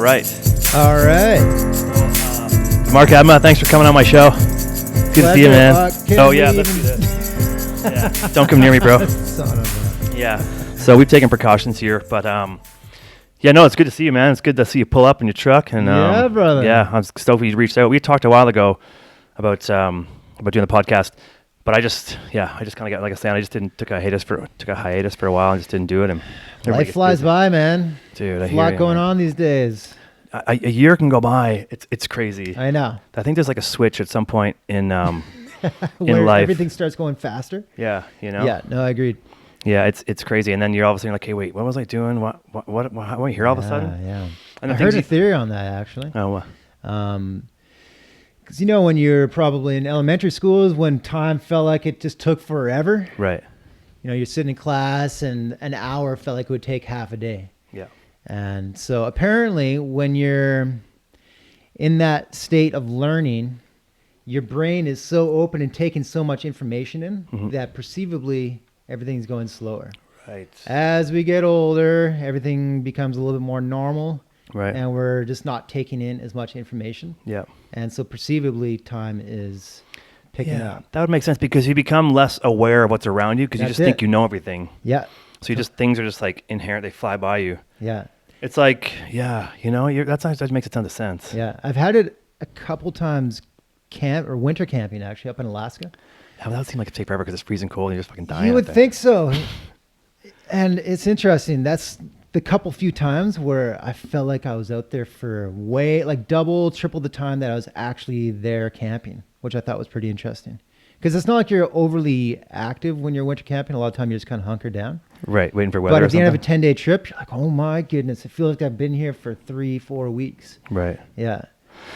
right. All right. Mark Abma, thanks for coming on my show. Good to see you, man. Let's do this. Yeah. Don't come near me, bro. Son of a... Yeah. So we've taken precautions here, but yeah, no, it's good to see you, man. It's good to see you pull up in your truck. And yeah, brother. Yeah, I'm stoked you reached out. We talked a while ago about doing the podcast, but I just kind of got, like I said, I just took a hiatus for a while and just didn't do it. And life flies by, man. Dude, there's a lot going on these days. A year can go by. It's crazy. I know. I think there's like a switch at some point in where life. Everything starts going faster. Yeah, you know. Yeah, no, I agreed. Yeah, it's crazy, and then you're all of a sudden like, hey, wait, what was I doing? What am I here all of a sudden? Yeah. And I heard a theory on that actually. Oh. Because you know when you're probably in elementary schools when time felt like it just took forever. Right. You know, you're sitting in class and an hour felt like it would take half a day. Yeah. And so apparently when you're in that state of learning, your brain is so open and taking so much information in that perceivably everything's going slower. Right. As we get older, everything becomes a little bit more normal. Right. And we're just not taking in as much information. Yeah. And so perceivably time is picking up. That would make sense because you become less aware of what's around you because you just think you know everything. Yeah. So things are just like inherent, they fly by you. Yeah. It's like, yeah, you know, that makes a ton of sense. Yeah. I've had it a couple times winter camping actually up in Alaska. Yeah, that would seem like it'd take forever because it's freezing cold and you're just fucking dying. You would think so. And it's interesting. That's the few times where I felt like I was out there for double, triple the time that I was actually there camping, which I thought was pretty interesting. Because it's not like you're overly active when you're winter camping. A lot of time you're just kind of hunkered down. Right, waiting for weather. But at the end of a 10-day trip, you're like, oh my goodness, I feel like I've been here for 3-4 weeks. Right. Yeah.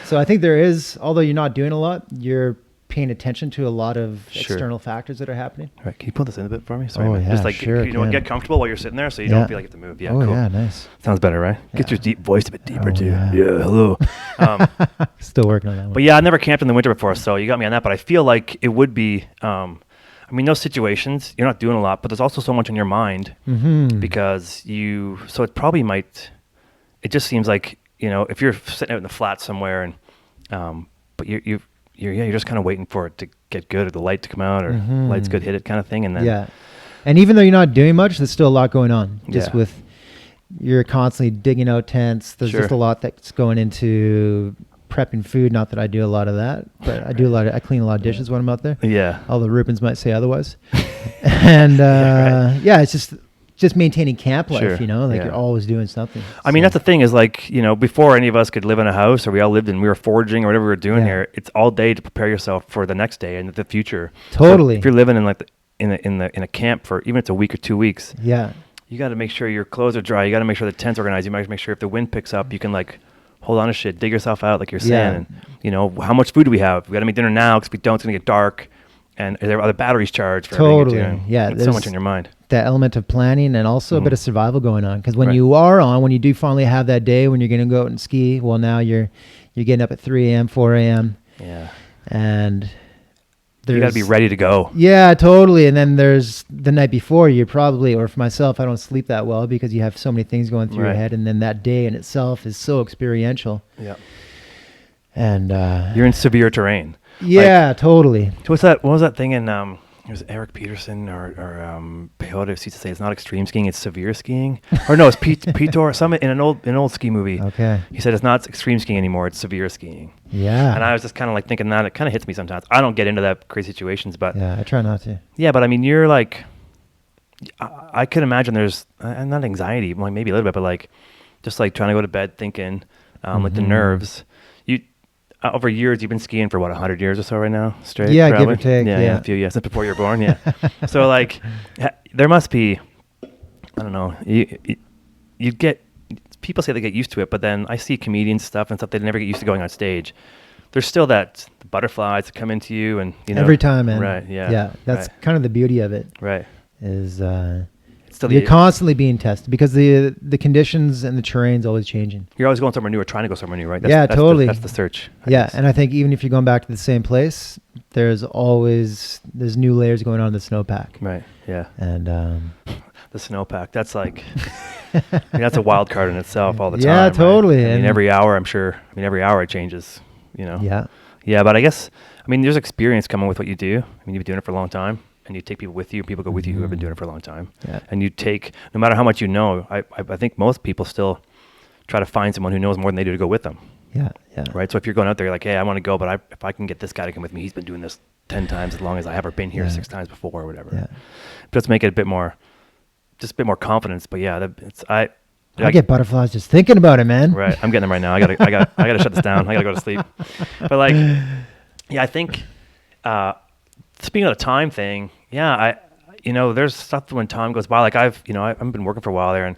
So I think there is, although you're not doing a lot, you're paying attention to a lot of external factors that are happening. Right. Can you pull this in a bit for me? Sorry, man. Yeah, just like sure, get comfortable while you're sitting there, so you don't feel like you have to move. Yeah. Oh, cool. yeah, nice. Sounds better, right? Yeah. Get your deep voice a bit deeper too. Yeah. Hello. Still working on that one. But yeah, I never camped in the winter before, so you got me on that. But I feel like it would be. I mean, those situations you're not doing a lot, but there's also so much in your mind because you. So it probably might. It just seems like if you're sitting out in the flat somewhere and, but you're just kind of waiting for it to get good or the light to come out or light's good, hit it kind of thing. And then and even though you're not doing much, there's still a lot going on. Just with you're constantly digging out tents. There's just a lot that's going into prepping food. Not that I do a lot of that, but I do I clean a lot of dishes when I'm out there. Yeah. Although Rubens might say otherwise. And it's just maintaining camp life, you're always doing something. I mean, that's the thing is like, before any of us could live in a house or we all lived and we were foraging or whatever we were doing here, it's all day to prepare yourself for the next day and the future. Totally. So if you're living in like in a camp for even if it's a week or 2 weeks, you got to make sure your clothes are dry. You got to make sure the tent's organized. You might make sure if the wind picks up, you can like hold on to shit, dig yourself out like you're saying. And, how much food do we have? We got to make dinner now because if we don't, it's going to get dark. And are the batteries charged for everything you're doing? Yeah. There's so much in your mind. That element of planning and also a bit of survival going on. Because when when you do finally have that day when you're going to go out and ski, well, now you're getting up at 3 a.m., 4 a.m. Yeah. And you got to be ready to go. Yeah, totally. And then there's the night before you're probably, or for myself, I don't sleep that well because you have so many things going through your head. And then that day in itself is so experiential. Yeah. And you're in severe terrain. Yeah, totally. So what was that thing in it was Eric Peterson or Peyote used to say it's not extreme skiing, it's severe skiing. Or no, it's Peter in an old ski movie. Okay. He said it's not extreme skiing anymore, it's severe skiing. Yeah. And I was just kind of like thinking that it kind of hits me sometimes. I don't get into that crazy situations, but yeah, I try not to. Yeah, but I mean, you're like, I could imagine there's not anxiety, like maybe a little bit, but like just like trying to go to bed thinking, like the nerves. Over years, you've been skiing for 100 years or so right now, straight? Yeah, probably? give or take. Yeah, a few, since before you were born, yeah. So like, there must be, I don't know, you get, people say they get used to it, but then I see comedians stuff and stuff, they never get used to going on stage. There's still the butterflies that come into you and, every time, man. Right, yeah. Yeah, that's kind of the beauty of it. Right. Is, you're constantly being tested because the conditions and the terrain's always changing. You're always going somewhere new or trying to go somewhere new, right? That's totally. That's the search. I guess. And I think even if you're going back to the same place, there's new layers going on in the snowpack. Right. Yeah. And the snowpack. That's like, I mean, that's a wild card in itself all the time. Yeah, totally. Right? I mean, every hour, I'm sure. I mean, every hour it changes. Yeah. Yeah, but I guess, I mean, there's experience coming with what you do. I mean, you've been doing it for a long time, and you take people with you. People go with you who have been doing it for a long time. Yeah. And you take, no matter how much you know, I think most people still try to find someone who knows more than they do to go with them. Yeah. Yeah. Right. So if you're going out there, you're like, hey, I want to go, but if I can get this guy to come with me, he's been doing this 10 times as long as I have, or been here 6 times before, or whatever. Yeah. Just make it a bit more confidence. But yeah, I get butterflies just thinking about it, man. Right. I'm getting them right now. I gotta shut this down. I gotta go to sleep. But like, yeah, I think, speaking of the time thing, yeah, there's stuff when time goes by, like I've been working for a while there, and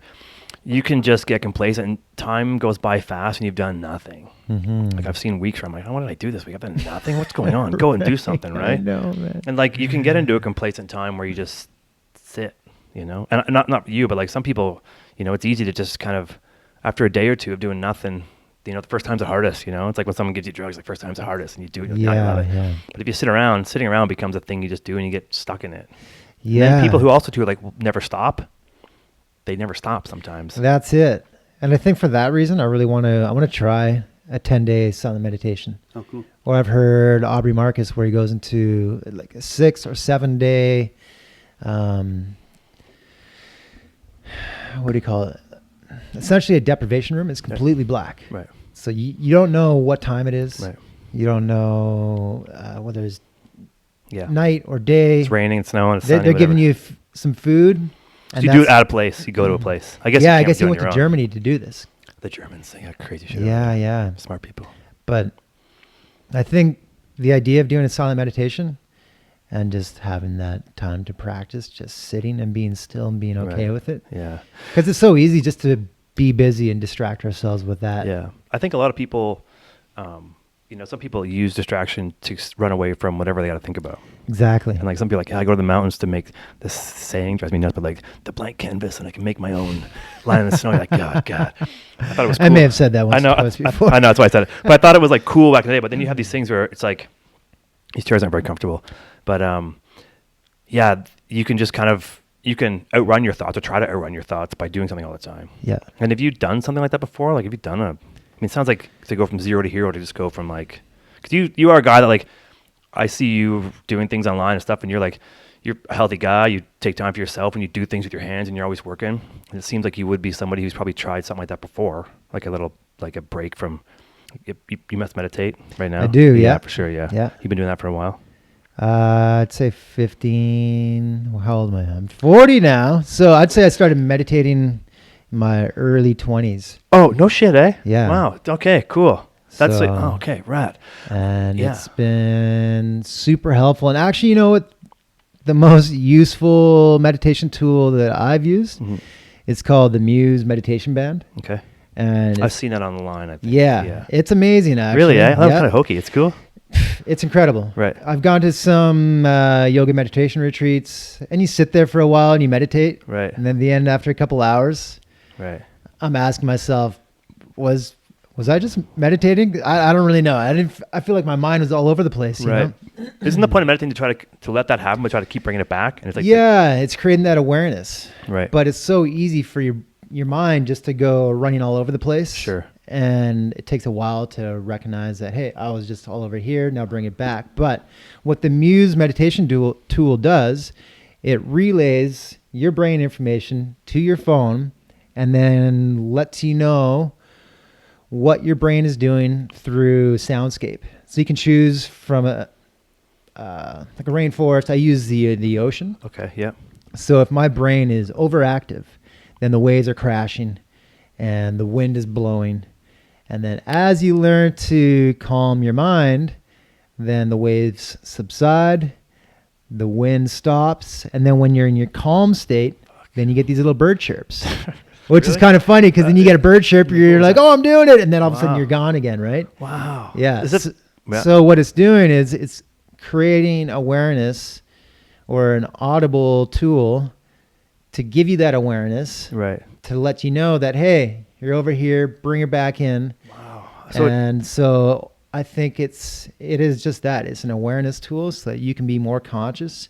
you can just get complacent and time goes by fast and you've done nothing. Like I've seen weeks where I'm like, oh, what did I do this week? I've done nothing. What's going on? Go and do something, right? I know, man. And like you can get into a complacent time where you just sit, and not you, but like some people, it's easy to just kind of, after a day or two of doing nothing, the first time's the hardest, it's like when someone gives you drugs, like first time's the hardest and you do it, you love it. Yeah. But if you sitting around becomes a thing you just do and you get stuck in it. Yeah. And then people who also do like never stop, they never stop sometimes. That's it. And I think for that reason, I want to try a 10-day silent meditation. Oh, cool. Or I've heard Aubrey Marcus where he goes into like a 6 or 7 day, what do you call it? Essentially a deprivation room. It's completely black. Right. So you don't know what time it is. Right. You don't know whether it's Yeah. night or day. It's raining, it's snowing, it's sunny, They're giving you some food. So you do it at a place. You go to a place. I guess. Yeah, you I guess you went to Germany to do this. The Germans, they got crazy shit. Yeah. Smart people. But I think the idea of doing a silent meditation and just having that time to practice, just sitting and being still and being okay with it. Yeah. Because it's so easy just to be busy and distract ourselves with that. Yeah. I think a lot of people, some people use distraction to run away from whatever they got to think about. Exactly. And like some people are like, I go to the mountains to make this saying, drives me nuts, but like the blank canvas and I can make my own line in the snow. You're like, God. I thought it was cool. I may have said that once or twice before. I know, that's why I said it. But I thought it was like cool back in the day. But then you have these things where it's like, these chairs aren't very comfortable. But you can just you can outrun your thoughts or try to outrun your thoughts by doing something all the time. Yeah. And have you done something like that before? Like, have you done it sounds like to go from zero to hero to just go from like, because you are a guy that like, I see you doing things online and stuff, and you're a healthy guy. You take time for yourself and you do things with your hands and you're always working. And it seems like you would be somebody who's probably tried something like that before, like a break from, you must meditate right now. I do, yeah. For sure, yeah. Yeah. You've been doing that for a while? I'd say 15. Well, how old am I? I'm 40 now. So I'd say I started meditating in my early 20s. Oh, no shit, eh? Yeah. Wow. Okay, cool. That's So- okay, right. And Yeah. it's been super helpful. And actually, you know what? The most useful meditation tool that I've used, it's called the Muse meditation band. Okay. And I've seen that online, I think. yeah, it's amazing, actually. Really, eh? That's Yeah. kind of hokey. It's cool. It's incredible. Right. I've gone to some yoga meditation retreats, and you sit there for a while and you meditate. Right. And then at the end, after a couple hours, Right. I'm asking myself, was I just meditating? I don't really know. I feel like my mind was all over the place. You Right. know? Isn't the point of meditating to try to let that happen, but try to keep bringing it back? And it's like, Yeah, it's creating that awareness. Right. But it's so easy for your mind just to go running all over the place. Sure. And it takes a while to recognize that, hey, I was just all over here. Now bring it back. But what the Muse meditation tool does, it relays your brain information to your phone and then lets you know what your brain is doing through soundscape. So you can choose from like a rainforest. I use the ocean. Okay. Yeah. So if my brain is overactive, then the waves are crashing and the wind is blowing. And then as you learn to calm your mind, then the waves subside, the wind stops, and then when you're in your calm state, then you get these little bird chirps, which is kind of funny because then you get a bird chirp, you're like, oh, I'm doing it, and then all of a sudden you're gone again, right? Wow. Yeah. Yeah. So what it's doing is it's creating awareness or an audible tool to give you that awareness, Right. to let you know that, hey, you're over here, bring her back in. Wow. So I think it is just that. It's an awareness tool so that you can be more conscious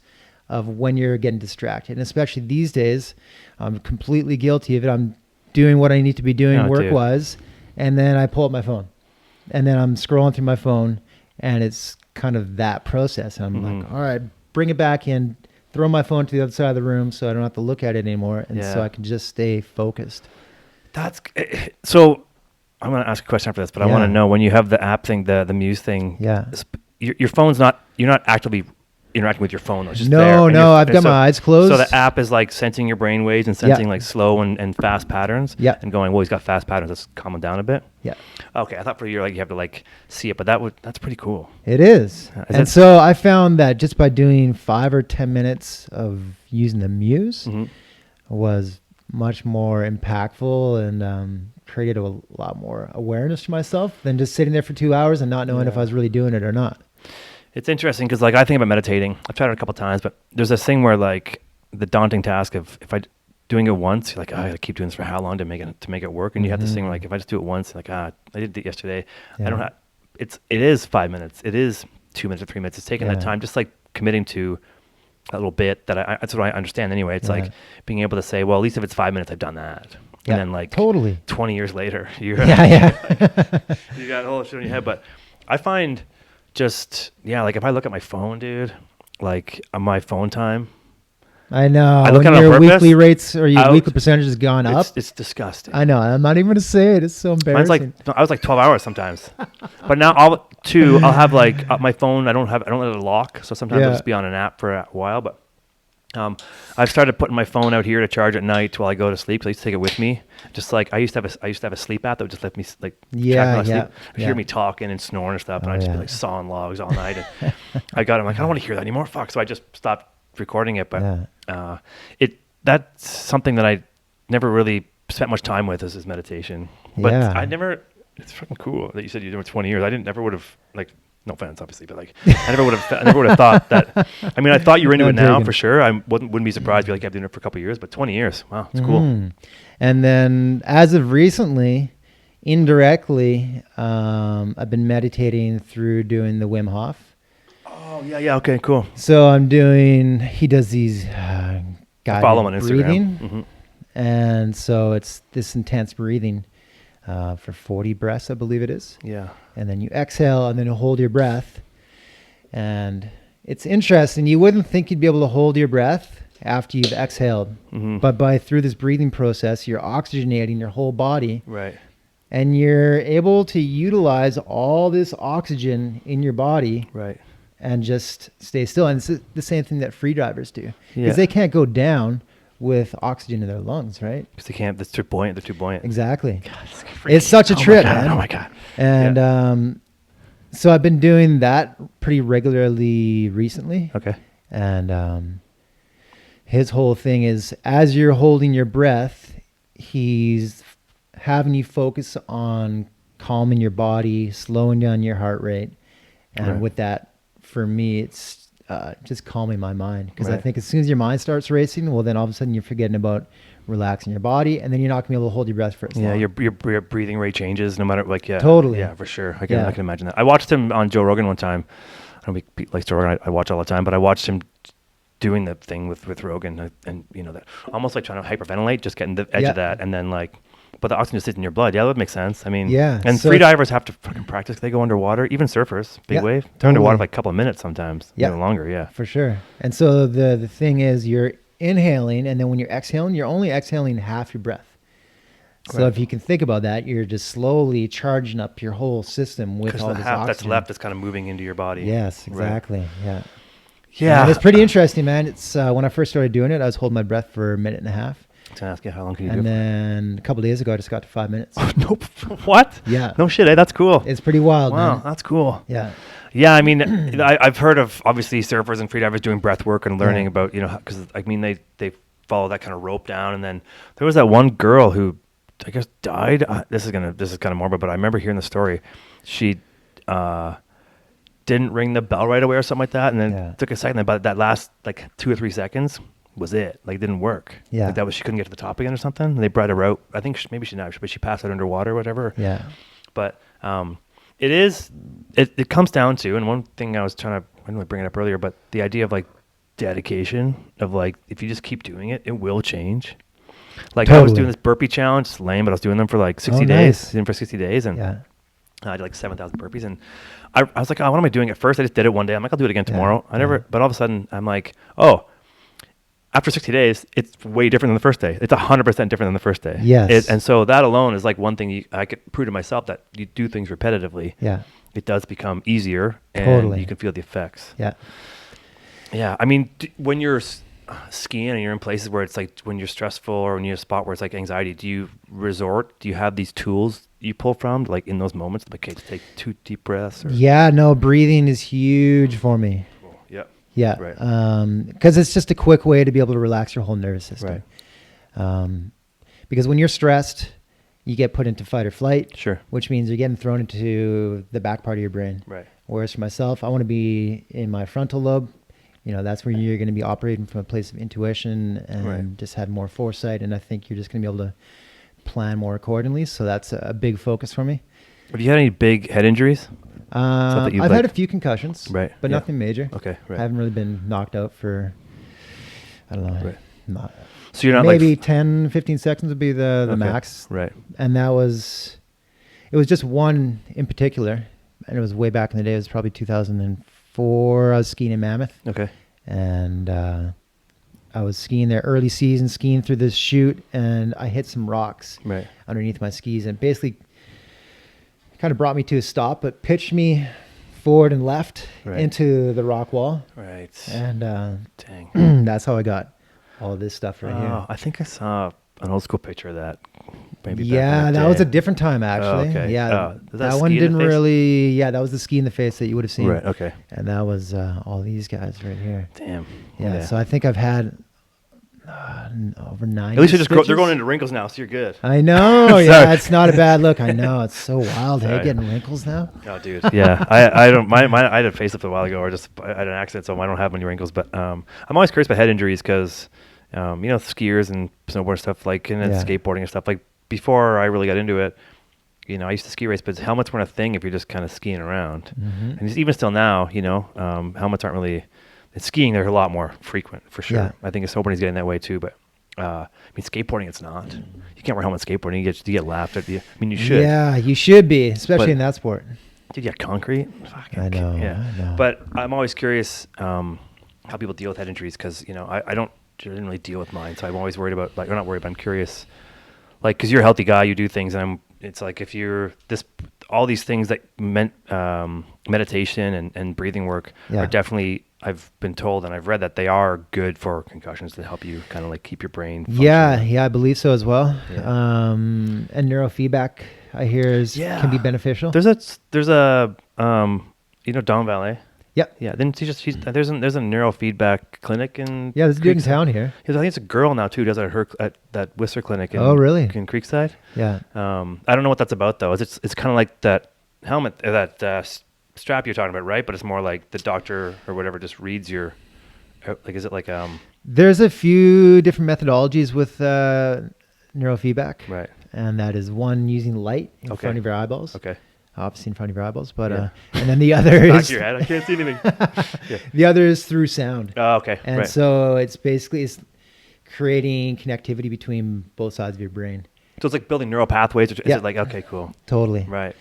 of when you're getting distracted. And especially these days, I'm completely guilty of it. I'm doing what I need to be doing work-wise, and then I pull up my phone. And then I'm scrolling through my phone, and it's kind of that process. And I'm like, all right, bring it back in, throw my phone to the other side of the room so I don't have to look at it anymore, and so I can just stay focused. That's so. I'm going to ask a question after this, but I want to know, when you have the app thing, the Muse thing, your phone's not, you're not actively interacting with your phone. It's just no, I've got my eyes closed. So the app is like sensing your brain waves and sensing like slow and fast patterns. Yeah. And going, well, he's got fast patterns. Let's calm him down a bit. Yeah. Okay. I thought for you, like, you have to like see it, but that's pretty cool. It is. And so I found that just by doing 5 or 10 minutes of using the Muse was much more impactful and created a lot more awareness to myself than just sitting there for 2 hours and not knowing if I was really doing it or not. It's interesting because, like, I think about meditating. I've tried it a couple times, but there's this thing where, like, the daunting task of if I doing it once, you're like, I gotta keep doing this for how long to make it work, and you have this thing where, like, if I just do it once, like, I did it yesterday. I don't have. It is 5 minutes. It is 2 minutes or 3 minutes. It's taking that time, just like committing to that little bit that's what I understand anyway. It's like being able to say, well, at least if it's 5 minutes, I've done that. And then, like, 20 years later, you got all the shit on your head. But I find like, if I look at my phone, dude, like, on my phone time, I know. I look when at it on your purpose, weekly rates or your weekly percentage has gone up. It's disgusting. I know. I'm not even going to say it. It's so embarrassing. I was like 12 hours sometimes. But now I'll have, like, my phone. I don't let it lock. So sometimes I'll just be on an app for a while. But I've started putting my phone out here to charge at night while I go to sleep. So I used to take it with me. Just like I used to have a sleep app that would just let me, like, track my sleep. Hear me talking and snoring and stuff, and I'd just be like sawing logs all night. And I'm like, I don't want to hear that anymore. Fuck. So I just stopped recording it. But that's something that I never really spent much time with, is meditation. But I never. It's fucking cool that you said you did it for 20 years. I never would have, like. No offense, obviously, but, like, I never would have thought that. I mean, I thought you were into it now for sure. I wouldn't be surprised if you, like, I've been doing it for a couple of years, but 20 years, wow, it's cool. And then, as of recently, indirectly, I've been meditating through doing the Wim Hof. Oh yeah, okay, cool. So he does these guided follow on breathing, Instagram. And so it's this intense breathing. For 40 breaths, I believe it is. Yeah. And then you exhale, and then you hold your breath. And it's interesting. You wouldn't think you'd be able to hold your breath after you've exhaled. But through this breathing process, you're oxygenating your whole body. Right. And you're able to utilize all this oxygen in your body. Right. And just stay still. And it's the same thing that free divers do. Because they can't go down with oxygen in their lungs, right? Because they can't. That's too buoyant. They're too buoyant. Exactly. God, it's such a trip, man. Oh my god. And so I've been doing that pretty regularly recently. Okay. And his whole thing is, as you're holding your breath, he's having you focus on calming your body, slowing down your heart rate, and with that, for me, it's just calming my mind, because I think as soon as your mind starts racing, well, then all of a sudden you're forgetting about relaxing your body, and then you're not gonna be able to hold your breath for as long. Your breathing rate changes no matter, like, totally, for sure. I can imagine that. I watched him on Joe Rogan one time. I don't know if he likes Joe Rogan. I watch all the time, but I watched him doing the thing with Rogan, and you know, that almost like trying to hyperventilate, just getting the edge of that, and then, like, but the oxygen sits in your blood. Yeah, that makes sense. I mean, and so free divers have to fucking practice. They go underwater. Even surfers, big wave, they're underwater for like a couple of minutes sometimes, even longer. Yeah, for sure. And so the thing is, you're inhaling, and then when you're exhaling, you're only exhaling half your breath. So if you can think about that, you're just slowly charging up your whole system with all this oxygen. That's left is kind of moving into your body. Yes, exactly. Right. Yeah. And it's pretty interesting, man. It's when I first started doing it, I was holding my breath for a minute and a half. I was gonna ask you, how long can you do? And then a couple of days ago, I just got to 5 minutes. Nope. What? Yeah. No shit. That's cool. It's pretty wild, man. Wow, that's cool. Yeah. Yeah, I mean, I've heard of, obviously, surfers and freedivers doing breath work and learning about, you know, because, I mean, they follow that kind of rope down, and then there was that one girl who, I guess, died. This is kind of morbid, but I remember hearing the story. She didn't ring the bell right away or something like that, and then it took a second, but that last, like, 2 or 3 seconds was it. Like, it didn't work. Yeah. Like, she couldn't get to the top again or something. And they brought her out. I think maybe she died, but she passed out underwater or whatever. Yeah. But it comes down to, and one thing I was trying to, I didn't really bring it up earlier, but the idea of, like, dedication of like, if you just keep doing it, it will change. Like I was Totally. doing this burpee challenge, it's lame, but I was doing them for like 60 Oh, days, nice. did them for 60 days. And Yeah. I did like 7,000 burpees. And I was like, oh, what am I doing? At first, I just did it one day. I'm like, I'll do it again tomorrow. I never, but all of a sudden I'm like, oh, after 60 days, it's way different than the first day. It's 100% different than the first day. Yes. And so that alone is like one thing I could prove to myself that you do things repetitively. Yeah. It does become easier and Totally. you can feel the effects. Yeah. Yeah. I mean, when you're skiing and you're in places where it's like when you're stressful or when you're in a spot where it's like anxiety, do you have these tools you pull from like in those moments? Like, okay, take 2 deep breaths. Or? Yeah. No, breathing is huge for me. Cool. Yeah. Yeah. Right. Because it's just a quick way to be able to relax your whole nervous system. Right. Because when you're stressed, you get put into fight or flight. Sure. Which means you're getting thrown into the back part of your brain. Right. Whereas for myself, I want to be in my frontal lobe. That's where you're going to be operating from a place of intuition and just have more foresight. And I think you're just going to be able to plan more accordingly. So that's a big focus for me. Have you had any big head injuries? I've had a few concussions, Right. but nothing major. Okay. Right. I haven't really been knocked out for, I don't know, Right. So you're not maybe like 10, 15 seconds would be the okay. max. Right. And it was just one in particular. And it was way back in the day. It was probably 2004. I was skiing in Mammoth. Okay. And I was skiing there early season, skiing through this chute, and I hit some rocks Right. underneath my skis, and basically kind of brought me to a stop, but pitched me forward and left into the rock wall. Right. And Dang. that's how I got all this stuff right here. I think I saw an old school picture of that. Maybe Yeah, that was a different time actually. okay. Yeah, Does that ski one in the didn't face? really. Yeah, that was the ski in the face that you would have seen. Right. Okay. And that was all these guys right here. Damn. Yeah. So I think I've had over 9. At least they're going into wrinkles now, so you're good. I know. Yeah, it's not a bad look. I know. It's so wild. Hey, Sorry. getting wrinkles now. Oh, dude. Yeah. I don't. I had a facelift a while ago, or I had an accident, so I don't have many wrinkles. But I'm always curious about head injuries because, skiers and snowboard stuff, like and skateboarding and stuff. Like before I really got into it, I used to ski race, but helmets weren't a thing if you're just kind of skiing around. Mm-hmm. And even still now, helmets aren't really. In skiing, they're a lot more frequent for sure. Yeah. I think snowboarding is getting that way too, but skateboarding, it's not. You can't wear helmet skateboarding. You get laughed at. You should. Yeah, you should be, especially in that sport. Dude, yeah, concrete. Fucking, I know. Yeah. I know. But I'm always curious how people deal with head injuries because I didn't really deal with mine, so I'm always worried about or not worried, but I'm curious, like because you're a healthy guy, you do things, and it's like if you're all these things that meditation and breathing work are definitely. I've been told and I've read that they are good for concussions to help you kind of like keep your brain functioning. Yeah, I believe so as well. Yeah. And neurofeedback, I hear, can be beneficial. There's a Don Valet. Yep. Yeah. Then there's a neurofeedback clinic in. Yeah, there's a dude in town here. I think it's a girl now too. Who does it at that Whistler clinic. In Creekside. Yeah. I don't know what that's about though. It's kind of like that helmet strap you're talking about, right? But it's more like the doctor or whatever just reads your, like, is it like There's a few different methodologies with neurofeedback, right? And that is one using light in front of your eyeballs. Okay. Obviously in front of your eyeballs, but and then the other back is of your head. I can't see anything. Yeah. The other is through sound. Oh, okay. And so it's creating connectivity between both sides of your brain. So it's like building neural pathways. Is it like okay, cool, totally, right?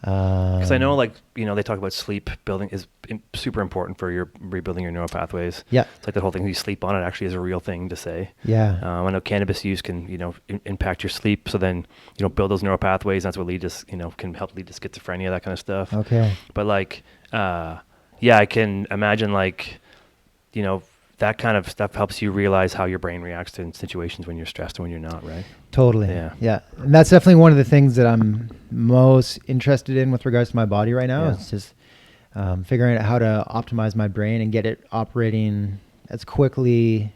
Because I know, like, they talk about sleep building is super important for your rebuilding your neural pathways. Yeah. It's like the whole thing, you sleep on it actually is a real thing to say. Yeah. I know cannabis use can, impact your sleep. So then, build those neural pathways. And that's what can help lead to schizophrenia, that kind of stuff. Okay. But like, I can imagine like, that kind of stuff helps you realize how your brain reacts to situations when you're stressed and when you're not, right? Totally. Yeah. Yeah. And that's definitely one of the things that I'm most interested in with regards to my body right now. Yeah. It's just figuring out how to optimize my brain and get it operating as quickly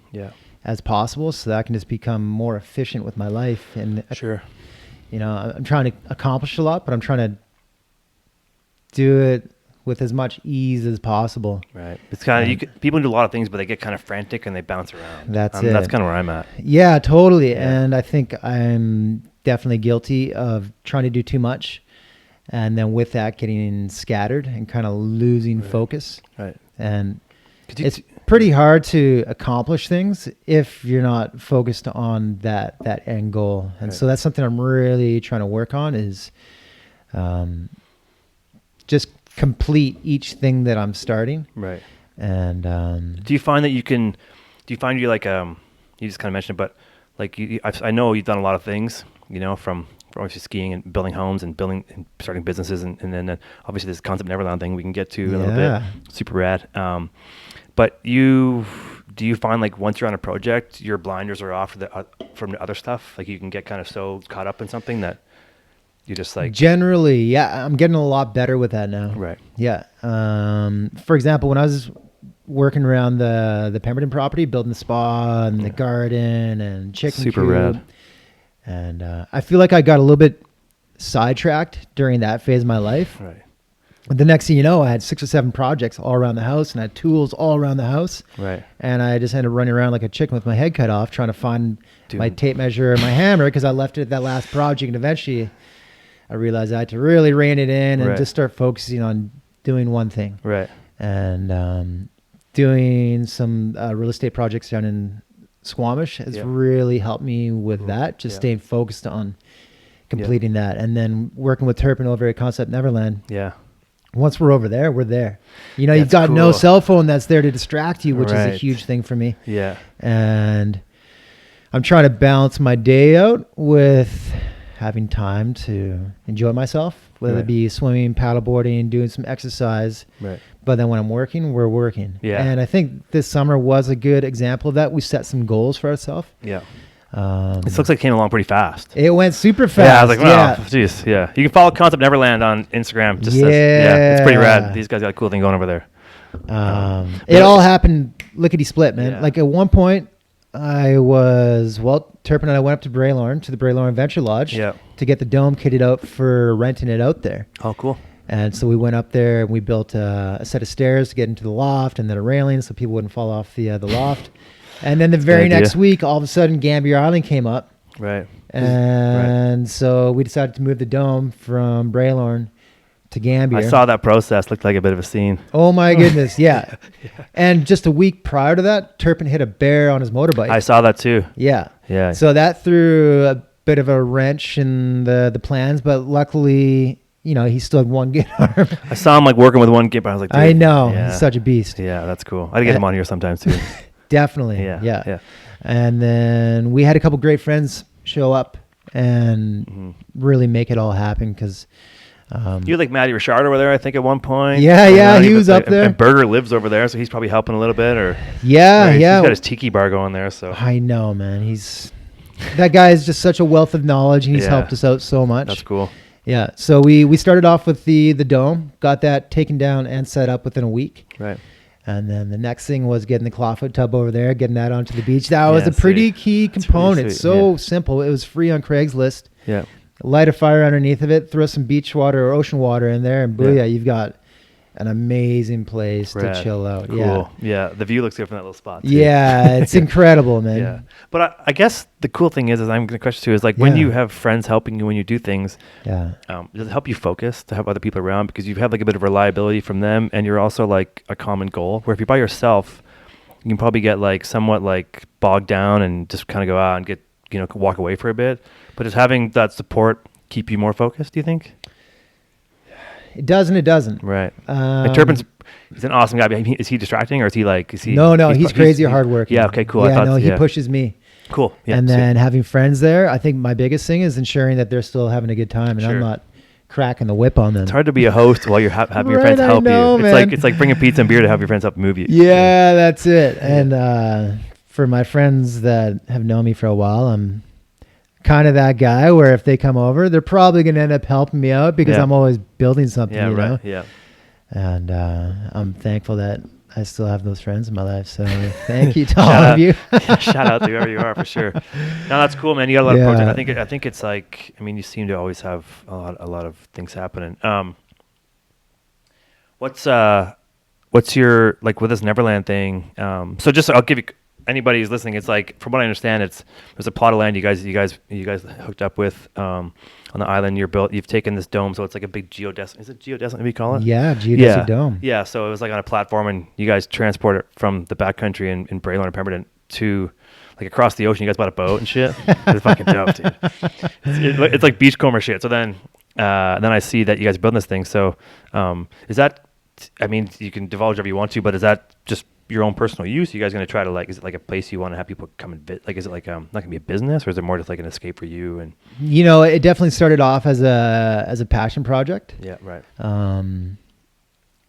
as possible so that I can just become more efficient with my life. And sure. I'm trying to accomplish a lot, but I'm trying to do it with as much ease as possible. Right. It's kind of, people do a lot of things, but they get kind of frantic and they bounce around. That's it. That's kind of where I'm at. Yeah, totally. Yeah. And I think I'm definitely guilty of trying to do too much. And then with that, getting scattered and kind of losing focus. Right. And pretty hard to accomplish things if you're not focused on that end goal. And so that's something I'm really trying to work on is just complete each thing that I'm starting. Right. And do you find that you like you just kind of mentioned it, but like I know you've done a lot of things, you know, from obviously skiing and building homes and starting businesses, and then obviously this Concept Neverland thing we can get to a little bit. Super rad. But do you find like once you're on a project, your blinders are off from the other stuff? Like you can get kind of so caught up in something that you just like... Generally, yeah, I'm getting a lot better with that now. Right. Yeah. For example, when I was working around the Pemberton property, building the spa and the garden and chicken super coop, rad. And I feel like I got a little bit sidetracked during that phase of my life. Right. The next thing you know, I had 6 or 7 projects all around the house, and I had tools all around the house. Right. And I just ended up running around like a chicken with my head cut off, trying to find my tape measure and my hammer, because I left it at that last project. And eventually I realized I had to really rein it in and just start focusing on doing one thing. Right. And doing some real estate projects down in Squamish has really helped me with that, just staying focused on completing that. And then working with Turpin over at Concept Neverland. Yeah. Once we're over there, we're there. You know, you've got no cell phone that's there to distract you, which is a huge thing for me. Yeah. And I'm trying to balance my day out with having time to enjoy myself, whether it be swimming, paddleboarding, doing some exercise. Right. But then when I'm working, we're working. Yeah. And I think this summer was a good example of that. We set some goals for ourselves. Yeah. This looks like it came along pretty fast. It went super fast. Yeah, I was like, wow, geez, yeah. You can follow Concept Neverland on Instagram. It's pretty rad. These guys got a cool thing going over there. It all happened lickety split, man. Yeah. Like at one point, Turpin and I went up to Braylorn, to the Braylorn Adventure Lodge, to get the dome kitted out for renting it out there. Oh, cool. And so we went up there and we built a set of stairs to get into the loft, and then a railing so people wouldn't fall off the loft. And then the very next week, all of a sudden, Gambier Island came up. Right. And so we decided to move the dome from Braylorn to Gambier. I saw that process. Looked like a bit of a scene. Oh, my goodness. Yeah. And just a week prior to that, Turpin hit a bear on his motorbike. I saw that too. Yeah. Yeah. So that threw a bit of a wrench in the plans, but luckily... You know, he still had one good arm. I saw him like working with one gimp. I was like, dude, I know. He's such a beast. Yeah, that's cool. I had to get him on here sometimes too. Definitely. Yeah. And then we had a couple great friends show up and really make it all happen because... you had like Matty Richard over there, I think, at one point. Yeah, he was up there. And Berger lives over there, so he's probably helping a little bit. Or He's got his tiki bar going there. So I know, man. That guy is just such a wealth of knowledge, and he's helped us out so much. That's cool. Yeah, so we started off with the dome, got that taken down and set up within a week. Right. And then the next thing was getting the clawfoot tub over there, getting that onto the beach. That was a pretty key component. It's so simple. It was free on Craigslist. Yeah. Light a fire underneath of it, throw some beach water or ocean water in there, and booyah, you've got an amazing place to chill out. Cool. Yeah, the view looks good from that little spot too. Yeah, it's incredible, man. Yeah. But I guess the cool thing is I'm going to question too, is like when you have friends helping you when you do things, does it help you focus to have other people around, because you have like a bit of reliability from them, and you're also like a common goal, where if you're by yourself, you can probably get like somewhat like bogged down and just kind of go out and get, walk away for a bit. But does having that support keep you more focused, do you think? It does and it doesn't. Right. And Turpin's, he's an awesome guy. Is he distracting, or is he like? No. He's crazy hard working. Yeah. Okay. Cool. Yeah. He pushes me. Cool. Yeah. And then having friends there, I think my biggest thing is ensuring that they're still having a good time, and I'm not cracking the whip on them. It's hard to be a host while you're having your friends help you. It's like bringing pizza and beer to have your friends help move you. Yeah, that's it. And for my friends that have known me for a while, I'm kind of that guy where if they come over, they're probably going to end up helping me out because I'm always building something, you know? Yeah. And I'm thankful that I still have those friends in my life. So thank you to all of you. Shout out to whoever you are, for sure. No, that's cool, man. You got a lot of projects. I think it's like, you seem to always have a lot of things happening. What's your, like with this Neverland thing? So just, I'll give you anybody who's listening, it's like, from what I understand, there's a plot of land you guys hooked up with on the island. You've taken this dome, so it's like a big geodesic. Is it geodesic? We call it? Yeah, geodesic dome. Yeah, so it was like on a platform, and you guys transport it from the backcountry in Braylon and Pemberton to like across the ocean. You guys bought a boat and shit. It's fucking dope, dude. It's like beachcomber shit. So then I see that you guys are building this thing. So is that? I mean, you can divulge whatever you want to, but is that just your own personal use? Are you guys going to try to like? Is it like a place you want to have people come and visit? Like, is it like not going to be a business, or is it more just like an escape for you? And it definitely started off as a passion project. Yeah, right.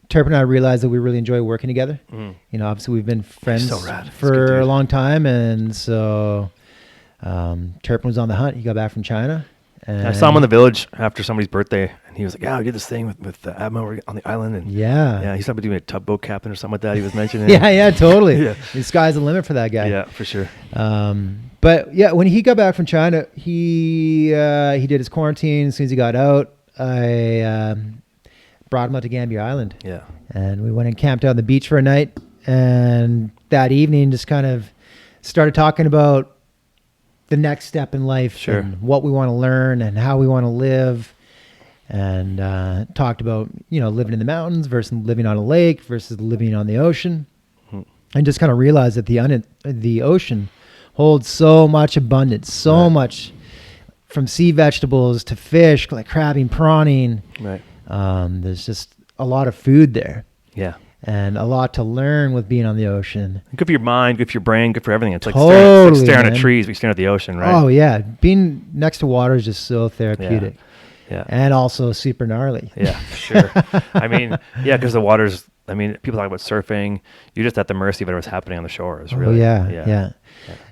Turpin and I realized that we really enjoy working together. Obviously we've been friends for a long time, and so Turpin was on the hunt. He got back from China. And I saw him in the village after somebody's birthday, and he was like, "Yeah, we did this thing with Abma on the island." And yeah, he's probably doing a tubboat captain or something like that. He was mentioning. yeah, totally. Yeah. The sky's the limit for that guy. Yeah, for sure. But yeah, when he got back from China, he did his quarantine. As soon as he got out, I brought him out to Gambier Island. Yeah, and we went and camped out on the beach for a night, and that evening just kind of started talking about the next step in life, and what we want to learn and how we want to live, and talked about living in the mountains versus living on a lake versus living on the ocean, and just kind of realized that the ocean holds so much abundance, so much, from sea vegetables to fish like crabbing, prawning. Right. There's just a lot of food there. Yeah. And a lot to learn with being on the ocean. Good for your mind, good for your brain, good for everything. It's like totally, staring at trees, but you're staring at the ocean, right? Oh, yeah. Being next to water is just so therapeutic. Yeah. And also super gnarly. Yeah, for sure. I mean, yeah, because the water's, people talk about surfing. You're just at the mercy of whatever's happening on the shores, really. Yeah.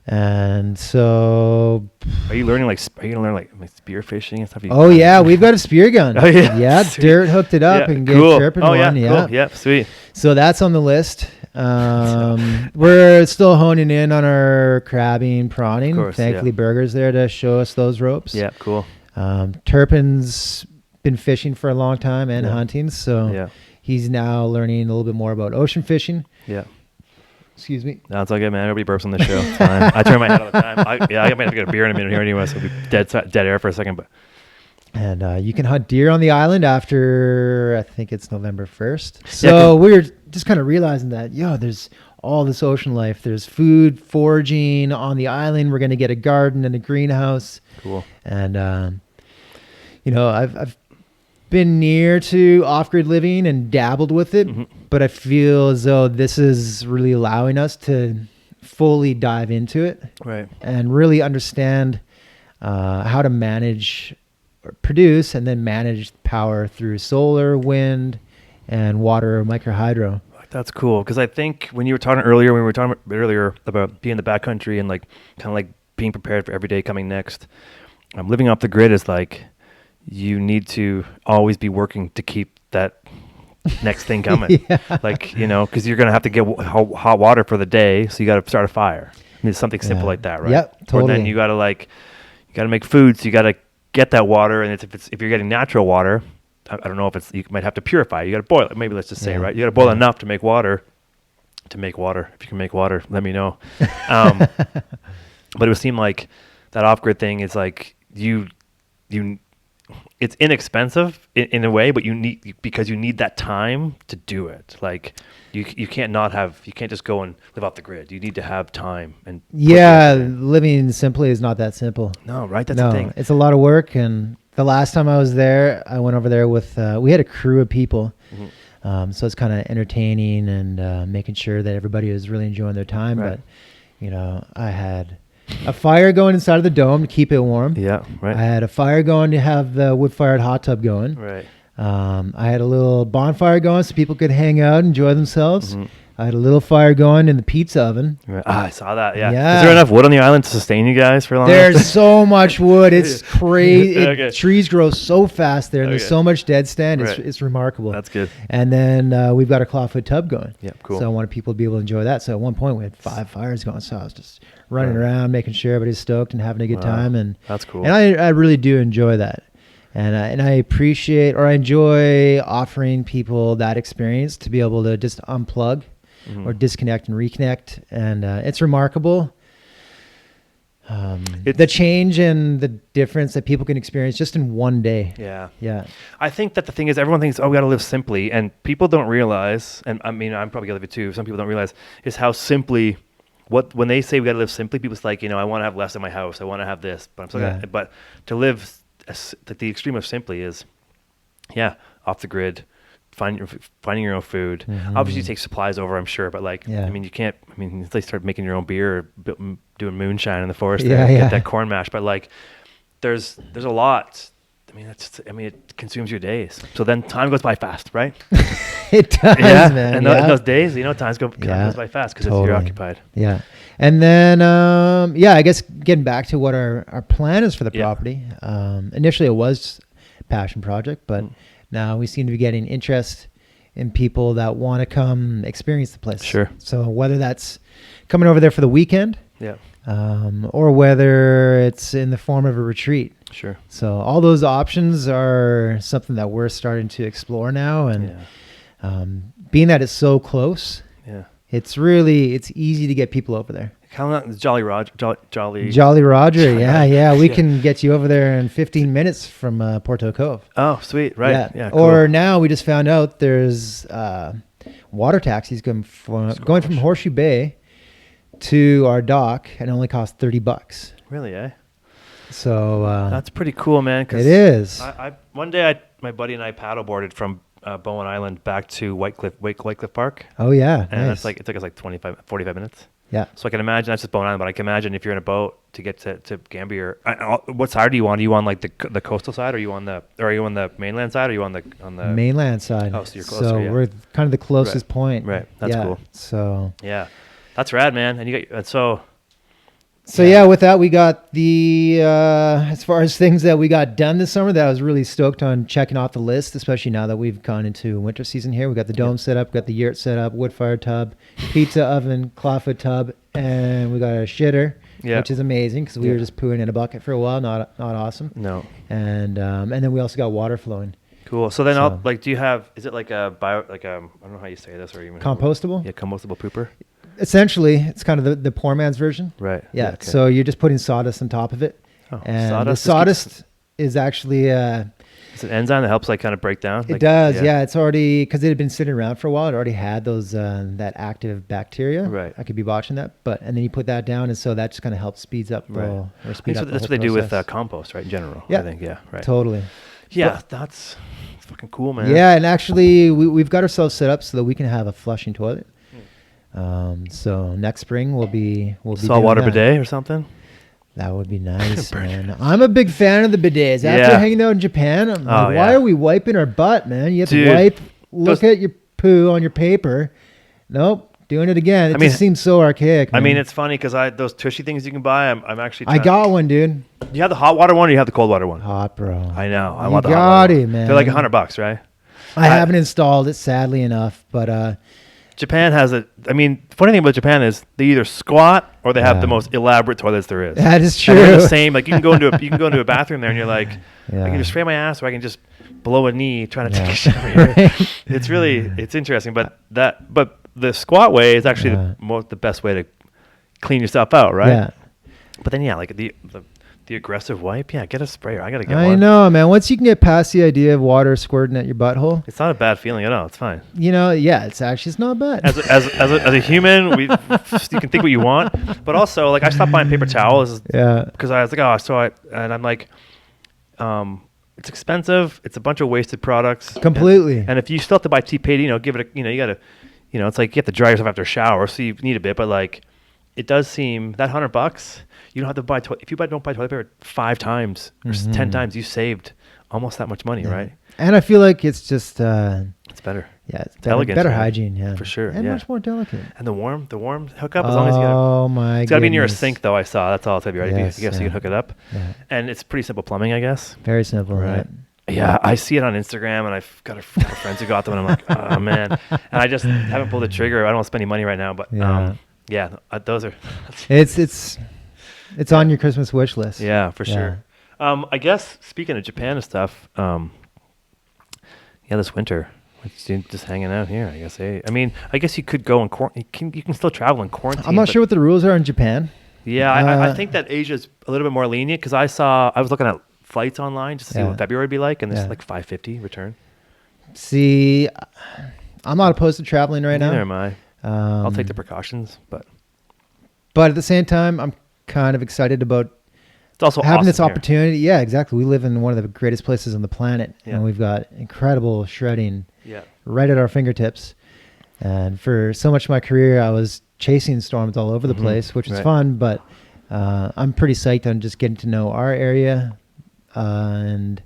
And so, are you going to learn like spear fishing and stuff? Yeah, we've got a spear gun. Oh yeah, yeah. Dirt hooked it up and gave Turpin one. Yeah, cool. Yeah, sweet. So that's on the list. We're still honing in on our crabbing, prawning. Of course, thankfully, Burger's there to show us those ropes. Yeah, cool. Turpin's been fishing for a long time and hunting, so he's now learning a little bit more about ocean fishing. Yeah. Excuse me. No, it's all good, man. Everybody burps on this show. It's fine. I turn my head all the time. I might have to get a beer in a minute here anyway, so we'll be dead air for a second. But and you can hunt deer on the island after, I think it's November 1st. So we're just kind of realizing that, there's all this ocean life. There's food, foraging on the island. We're going to get a garden and a greenhouse. Cool. And, I've been near to off-grid living and dabbled with it, but I feel as though this is really allowing us to fully dive into it, right, and really understand how to manage or produce and then manage power through solar, wind, and water microhydro. That's cool, because I think when you were talking earlier, about being in the backcountry and like kind of like being prepared for every day coming next, living off the grid is like, you need to always be working to keep that next thing coming. Like, because you're going to have to get hot water for the day. So you got to start a fire. It's something simple like that, right? Yep, totally. Or then you got to make food. So you got to get that water. And if you're getting natural water, I don't know if you might have to purify it. You got to boil it. Maybe let's just say, right? You got to boil enough to make water. If you can make water, let me know. But it would seem like that off-grid thing is like it's inexpensive in a way, but you need that time to do it. Like you can't just go and live off the grid. You need to have time and living simply is not that simple. No, right? That's the thing. It's a lot of work. And the last time I was there, I went over there with we had a crew of people. So it's kind of entertaining and making sure that everybody was really enjoying their time. Right. But I had a fire going inside of the dome to keep it warm. Yeah, right. I had a fire going to have the wood-fired hot tub going. Right. I had a little bonfire going so people could hang out, enjoy themselves. I had a little fire going in the pizza oven. Right. I saw that. Yeah. Is there enough wood on the island to sustain you guys for long? There's so much wood. It's crazy. Trees grow so fast there, and there's so much dead stand. It's remarkable. That's good. And then we've got a clawfoot tub going. Yeah, cool. So I wanted people to be able to enjoy that. So at one point we had 5 fires going. So I was just running around, making sure everybody's stoked and having a good time. And that's cool. And I really do enjoy that. And I appreciate, or I enjoy offering people that experience to be able to just unplug or disconnect and reconnect. And it's remarkable. The change and the difference that people can experience just in one day. Yeah. I think that the thing is, everyone thinks, oh, we got to live simply. And people don't realize, and I mean, I'm probably guilty of it too, some people don't realize, is how simply, when they say we got to live simply, people's like, I want to have less in my house. I want to have this. But I'm still but to live, the extreme of simply is, off the grid, finding your own food. Obviously, you take supplies over, I'm sure, but I mean, you can't. I mean, until you start making your own beer, or doing moonshine in the forest, get that corn mash. But there's a lot. I mean, it consumes your days. So then time goes by fast, right? It does, man. And those days, time goes by fast because you're occupied. Yeah. And then, I guess getting back to what our plan is for the property. Initially, it was a passion project, but now we seem to be getting interest in people that want to come experience the place. Sure. So whether that's coming over there for the weekend, or whether it's in the form of a retreat. Sure. So all those options are something that we're starting to explore now, and being that it's so close, it's easy to get people over there. Kind of Jolly Roger. We can get you over there in 15 minutes from Porto Cove. Oh, sweet. Right. Yeah. Cool. Or now we just found out there's water taxis going from Horseshoe Bay to our dock, and it only costs $30. Really, eh? So that's pretty cool, man. It is. One day, my buddy and I paddleboarded from Bowen Island back to Whitecliff Park. Oh yeah, and nice. it took us 45 minutes. Yeah. So I can imagine that's just Bowen Island, but I can imagine if you're in a boat to get to Gambier. What side are you on? Are you on the coastal side, or are you on the mainland side, or are you on the mainland side? Oh, so you're closer. So we're kind of the closest point. Right. That's cool. So that's rad, man. And you got So with that, we got the as far as things that we got done this summer that I was really stoked on checking off the list, especially now that we've gone into winter season here. We got the dome set up, got the yurt set up, wood fire tub, pizza oven, clawfoot tub, and we got a shitter, which is amazing because we were just pooing in a bucket for a while. Not awesome. No. And then we also got water flowing. Cool. So then, do you have? Is it like a I don't know how you say this, or even compostable? Yeah, compostable pooper. Essentially, it's kind of the poor man's version. Right. Yeah. Okay. So you're just putting sawdust on top of it. Oh, and the sawdust is actually it's an enzyme that helps kind of break down. It does. Yeah. It's already, because it had been sitting around for a while. It already had those that active bacteria. Right. I could be botching that, and then you put that down, and so that just kind of helps speeds up. Right. That's what they do with compost, right? In general. Yeah. I think. Yeah. Right. Totally. Yeah, that's fucking cool, man. Yeah, and actually, we've got ourselves set up so that we can have a flushing toilet. So next spring we'll be saltwater bidet or something. That would be nice, man. I'm a big fan of the bidets. After hanging out in Japan, I'm like, why are we wiping our butt, man? You have to look at your poo on your paper. Nope, doing it again. It just seems so archaic, man. I mean, it's funny because those tushy things you can buy, I'm actually I got one, dude. You have the hot water one or you have the cold water one? Hot, bro. I know. I want the hot water, man. They're like $100, right? I haven't installed it, sadly enough, but Japan has the funny thing about Japan is they either squat or they have the most elaborate toilets there is. That is true. And they're the same. Like you can go into a bathroom there and you're like, I can just spray my ass or I can just blow a knee trying to take a shower. It's interesting, but the squat way is actually the best way to clean yourself out, right? Yeah. But then like the aggressive wipe, get a sprayer. I gotta get one. I know, man. Once you can get past the idea of water squirting at your butthole, it's not a bad feeling at all. It's fine. It's not bad. As a human, you can think what you want, but also like I stopped buying paper towels. Because I was like, I'm like, it's expensive. It's a bunch of wasted products. Completely. And if you still have to buy TP, give it you gotta, it's like you have to dry yourself after a shower, so you need a bit, but like, it does seem that $100. You don't have to buy if you don't buy toilet paper 5 times or 10 times, you saved almost that much money, right? And I feel like it's just it's better. Yeah, it's elegant, better hygiene, for sure, and much more delicate. And the warm hookup, as long as you it's got to be near a sink, though. I saw that's all it's gotta be, right? Yes, so you can hook it up, and it's pretty simple plumbing, I guess. Very simple, right? Yeah, I see it on Instagram, and I've got a couple friends who got them, and I'm like, oh man, and I just haven't pulled the trigger. I don't want to spend any money right now, but those are. It's on your Christmas wish list. Yeah, for sure. I guess speaking of Japan and stuff, this winter It's just hanging out here, I guess. I mean, I guess you could go in quarantine. You can still travel in quarantine. I'm not sure what the rules are in Japan. Yeah, I think that Asia's a little bit more lenient because I was looking at flights online just to see what February would be like, and it's like $550 return. See, I'm not opposed to traveling right now. Neither am I. I'll take the precautions, but at the same time, I'm kind of excited about it's also having awesome this here. opportunity. Yeah, exactly. We live in one of the greatest places on the planet, Yeah. and we've got incredible shredding Yeah. right at our fingertips. And for so much of my career, I was chasing storms all over the place, which was fun, but I'm pretty psyched on just getting to know our area. And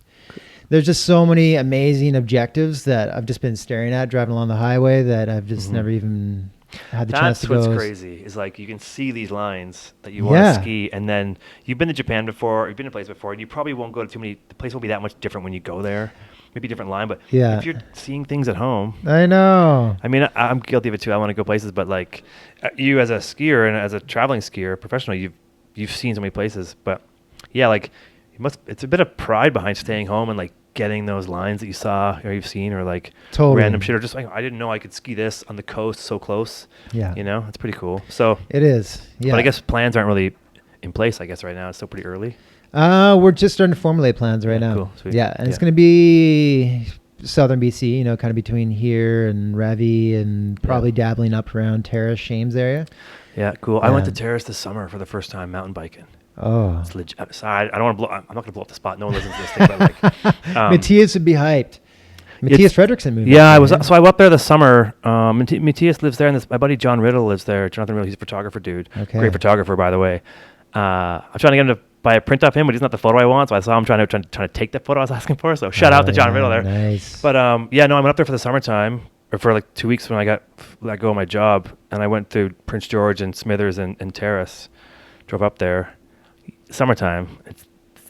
there's just so many amazing objectives that I've just been staring at driving along the highway that I've just never even had the chance to go. That's what's crazy is like you can see these lines that you want to ski, and then you've been to Japan before, you've been to places before, and you probably won't go to too many. The place won't be that much different when you go there. Maybe a different line, but if you're seeing things at home, I know. I mean, I'm guilty of it too. I want to go places, but like you as a skier and as a traveling skier, professional, you've seen so many places. But yeah, like it's a bit of pride behind staying home and like getting those lines that you saw or you've seen, or like random shit, or just like I didn't know I could ski this on the coast so close. Yeah, you know, it's pretty cool. So it is. Yeah, but I guess plans aren't really in place. I guess right now it's still pretty early. We're just starting to formulate plans right now. Cool, sweet. Yeah, and it's going to be southern BC, you know, kind of between here and Ravi, and probably dabbling up around Terrace, Shames area. Yeah, cool. I went to Terrace this summer for the first time mountain biking. Oh, it's legit. Sorry, I don't want to blow. I'm not going to blow up the spot. No one listens to this thing, but like, Matthias would be hyped. Matthias Fredrickson moved. Yeah, I was. So I went up there this summer. Matthias lives there, and my buddy John Riddle lives there. Jonathan Riddle, he's a photographer dude. Okay. Great photographer, by the way. I'm trying to get him to buy a print of him, but he's not the photo I want. So I saw him trying to take the photo I was asking for. So shout out to John Riddle there. Nice. But I went up there for the summertime, or for like 2 weeks when I got let go of my job, and I went to Prince George and Smithers and Terrace. Drove up there. Summertime, it's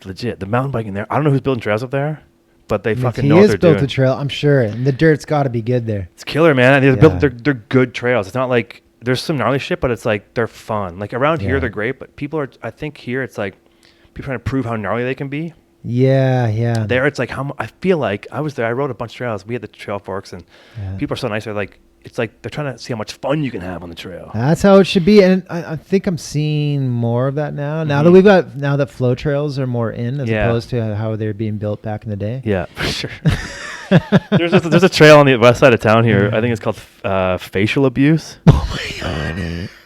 legit. The mountain biking there. I don't know who's building trails up there, but they fucking know what they're doing. He has built a trail, I'm sure, and the dirt's got to be good there. It's killer, man. They're good trails. It's not like there's some gnarly shit, but it's like they're fun. Like around here, they're great, but people are. I think here it's like people trying to prove how gnarly they can be. Yeah. There, it's like I feel like I was there. I rode a bunch of trails. We had the trail forks, and people are so nice. They're like. It's like they're trying to see how much fun you can have on the trail. That's how it should be, and I think I'm seeing more of that now. Now that flow trails are more in as opposed to how they're being built back in the day. Yeah, for sure. there's a trail on the west side of town here. I think it's called Facial Abuse. Oh my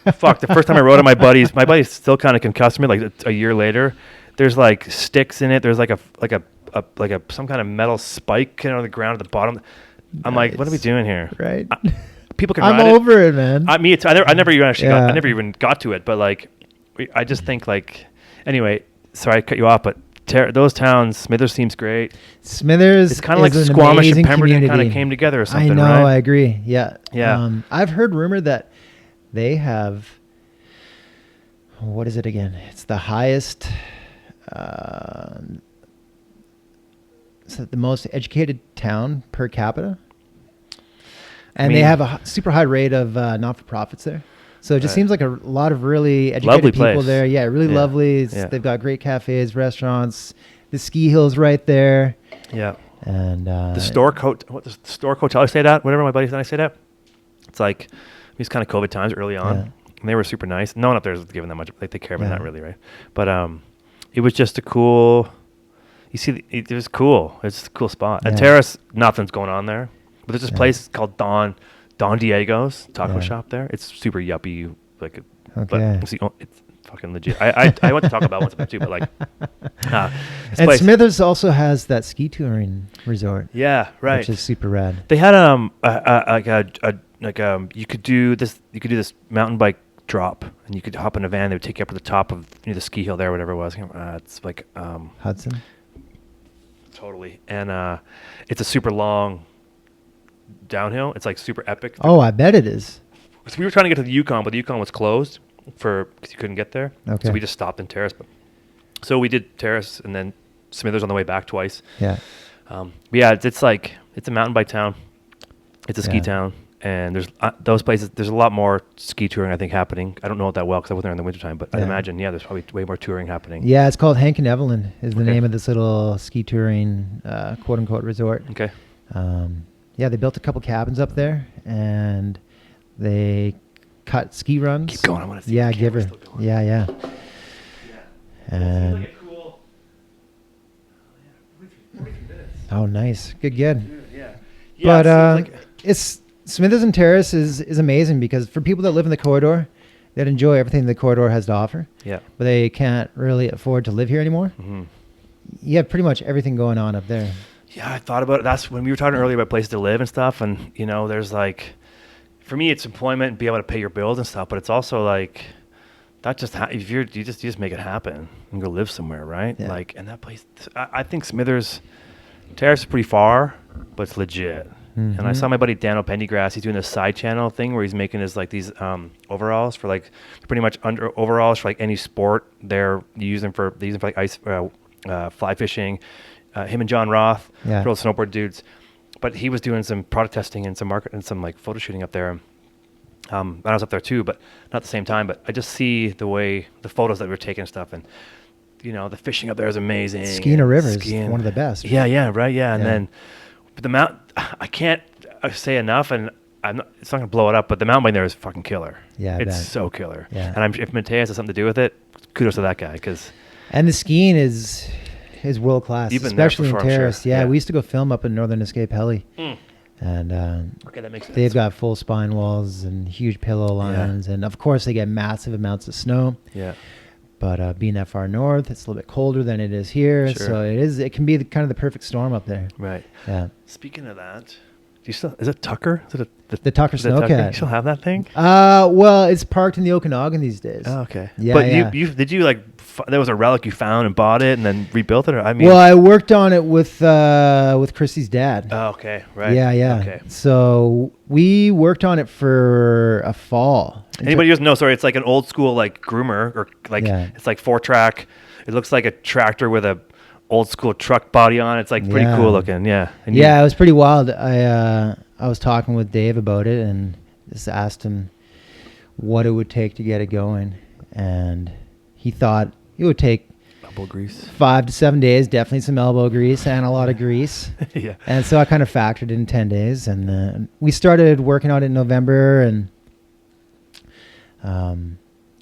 god! Fuck! The first time I rode it, my buddies still kind of concussed me. Like a year later, there's like sticks in it. There's like a some kind of metal spike on the ground at the bottom. I'm like, what are we doing here? Right. People can ride I'm over it, man. I never even got to it, but like, I just think like, anyway, sorry I cut you off, but those towns, Smithers seems great. Smithers, it's kind of like Squamish and Pemberton kind of came together or something. I know, right? I agree. Yeah. I've heard rumor that they have, what is it again? It's the highest, the most educated town per capita, and they have a super high rate of not-for-profits there. So it just seems like a lot of really educated people there. Yeah, really lovely. They've got great cafes, restaurants. The ski hill's right there. Yeah, and the Stork Hotel I stayed at, whatever my buddies and I stayed at. It's like these kind of COVID times early on, and they were super nice. No one up there is giving them much. Like they care about that really, right? But it was just a cool. You see, it was cool. It's a cool spot. At Terrace, nothing's going on there. But there's this place called Don Diego's taco shop there. It's super yuppie. But it's fucking legit. I went to Taco Bell once too, but like. And Smithers also has that ski touring resort. Yeah, right. Which is super rad. They had you could do this mountain bike drop, and you could hop in a van. They would take you up to the top of the ski hill there, whatever it was. It's like Hudson. Totally, and it's a super long downhill. It's like super epic. Oh, I bet it is. So we were trying to get to the Yukon, but the Yukon was closed because you couldn't get there. Okay. So we just stopped in Terrace. So we did Terrace and then Smithers on the way back twice. Yeah. But yeah, it's a mountain bike town. It's a ski town, and there's those places. There's a lot more ski touring, I think, happening. I don't know it that well because I wasn't there in the wintertime, but I'd imagine, there's probably way more touring happening. Yeah, it's called Hank and Evelyn is the name of this little ski touring, quote unquote resort. Okay. Yeah, they built a couple cabins up there, and they cut ski runs. Keep going. I want to see. Yeah, the give her. camera's still going. Yeah. Yeah. And It seems like a cool. Oh, yeah, 43 minutes. oh, nice, good. Yeah. But it seems like, it's Smithers and Terrace is amazing because for people that live in the corridor, that enjoy everything the corridor has to offer, yeah. but they can't really afford to live here anymore. Mm-hmm. You have pretty much everything going on up there. Yeah, I thought about it. That's when we were talking earlier about places to live and stuff. And, you know, there's like, for me, it's employment and be able to pay your bills and stuff. But it's also like, that just, if you just make it happen and go live somewhere, right? Yeah. Like, and that place, I think Smithers Terrace is pretty far, but it's legit. Mm-hmm. And I saw my buddy Daniel Pendergrass. He's doing this side channel thing where he's making his like these overalls for like pretty much under overalls for like any sport. They use them for like ice, fly fishing. Him and John Roth, real snowboard dudes. But he was doing some product testing and some market and some like photo shooting up there. And I was up there too, but not at the same time. But I just see the photos that we were taking and stuff, and you know the fishing up there is amazing. Skeena River is one of the best. Yeah, right, yeah. And then the mount, I can't say enough, and it's not gonna blow it up, but the mountain bike there is fucking killer. Yeah, it's so killer. Yeah. And if Mateus has something to do with it, kudos to that guy, because and the skiing is world class, especially in Terrace. Sure. Yeah, we used to go film up in Northern Escape Heli, and okay, that makes sense. they've got full spine walls and huge pillow lines, and of course they get massive amounts of snow. Yeah. But being that far north, it's a little bit colder than it is here, Sure. so it can be kind of the perfect storm up there. Right. Yeah. Speaking of that, do you still is it Tucker? Is it The Tucker Snowcat. You still have that thing? Well, it's parked in the Okanagan these days. Oh, okay. Yeah, but yeah. you did you like there was a relic you found and bought it and then rebuilt it, or I mean? Well, I worked on it with Chrissy's dad. Oh, okay. Right. Yeah. Okay. So we worked on it for a fall. Anybody who doesn't know, sorry, it's like an old school like groomer, or like it's like 4-track. It looks like a tractor with a old school truck body on it. It's like pretty cool looking. Yeah. And it was pretty wild. I was talking with Dave about it and just asked him what it would take to get it going, and he thought it would take elbow grease, 5 to 7 days, definitely some elbow grease and a lot of grease. Yeah. And so I kind of factored in 10 days, and we started working on it in November. And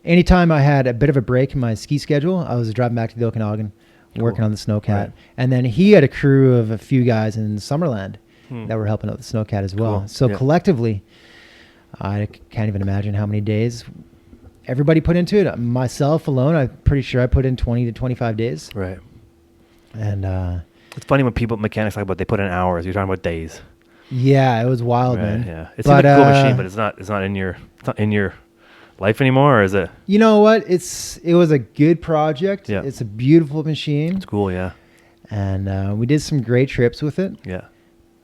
anytime I had a bit of a break in my ski schedule, I was driving back to the Okanagan, working on the Snowcat. Right. And then he had a crew of a few guys in Summerland that were helping out the Snowcat as well. Cool. So collectively, I can't even imagine how many days everybody put into it. Myself alone, I'm pretty sure I put in 20 to 25 days. Right. And it's funny when mechanics talk about they put in hours. You're talking about days. Yeah, it was wild, man. Yeah, it's a cool machine, but it's not in your life anymore, or is it? You know what? It was a good project. Yeah. It's a beautiful machine. It's cool, yeah. And we did some great trips with it. Yeah.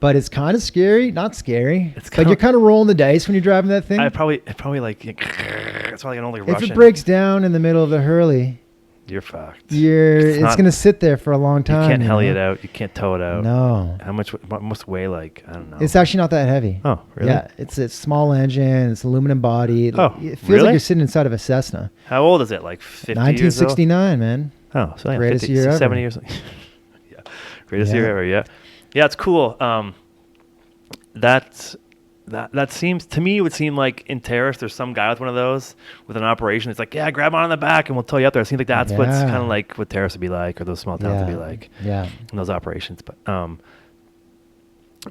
But it's kind of scary. Not scary. But you're kind of rolling the dice when you're driving that thing. It's probably like it's probably an only Russian. If it breaks down in the middle of the hurley, you're fucked. It's going to sit there for a long time. You can't heli it out. You can't tow it out. No. How much? What must weigh like? I don't know. It's actually not that heavy. Oh, really? Yeah, it's a small engine. It's aluminum body. Oh, it feels like you're sitting inside of a Cessna. How old is it? Like 50 1969, years old? Man. Oh, so greatest 50, year ever. 70 years. Yeah, greatest year ever. Yeah, yeah, it's cool. That seems to me, it would seem like in Terrace there's some guy with one of those with an operation. It's like, yeah, grab on the back and we'll tow you up there. It seems like that's what's kind of like what Terrace would be like, or those small towns would be like. Yeah. In those operations. But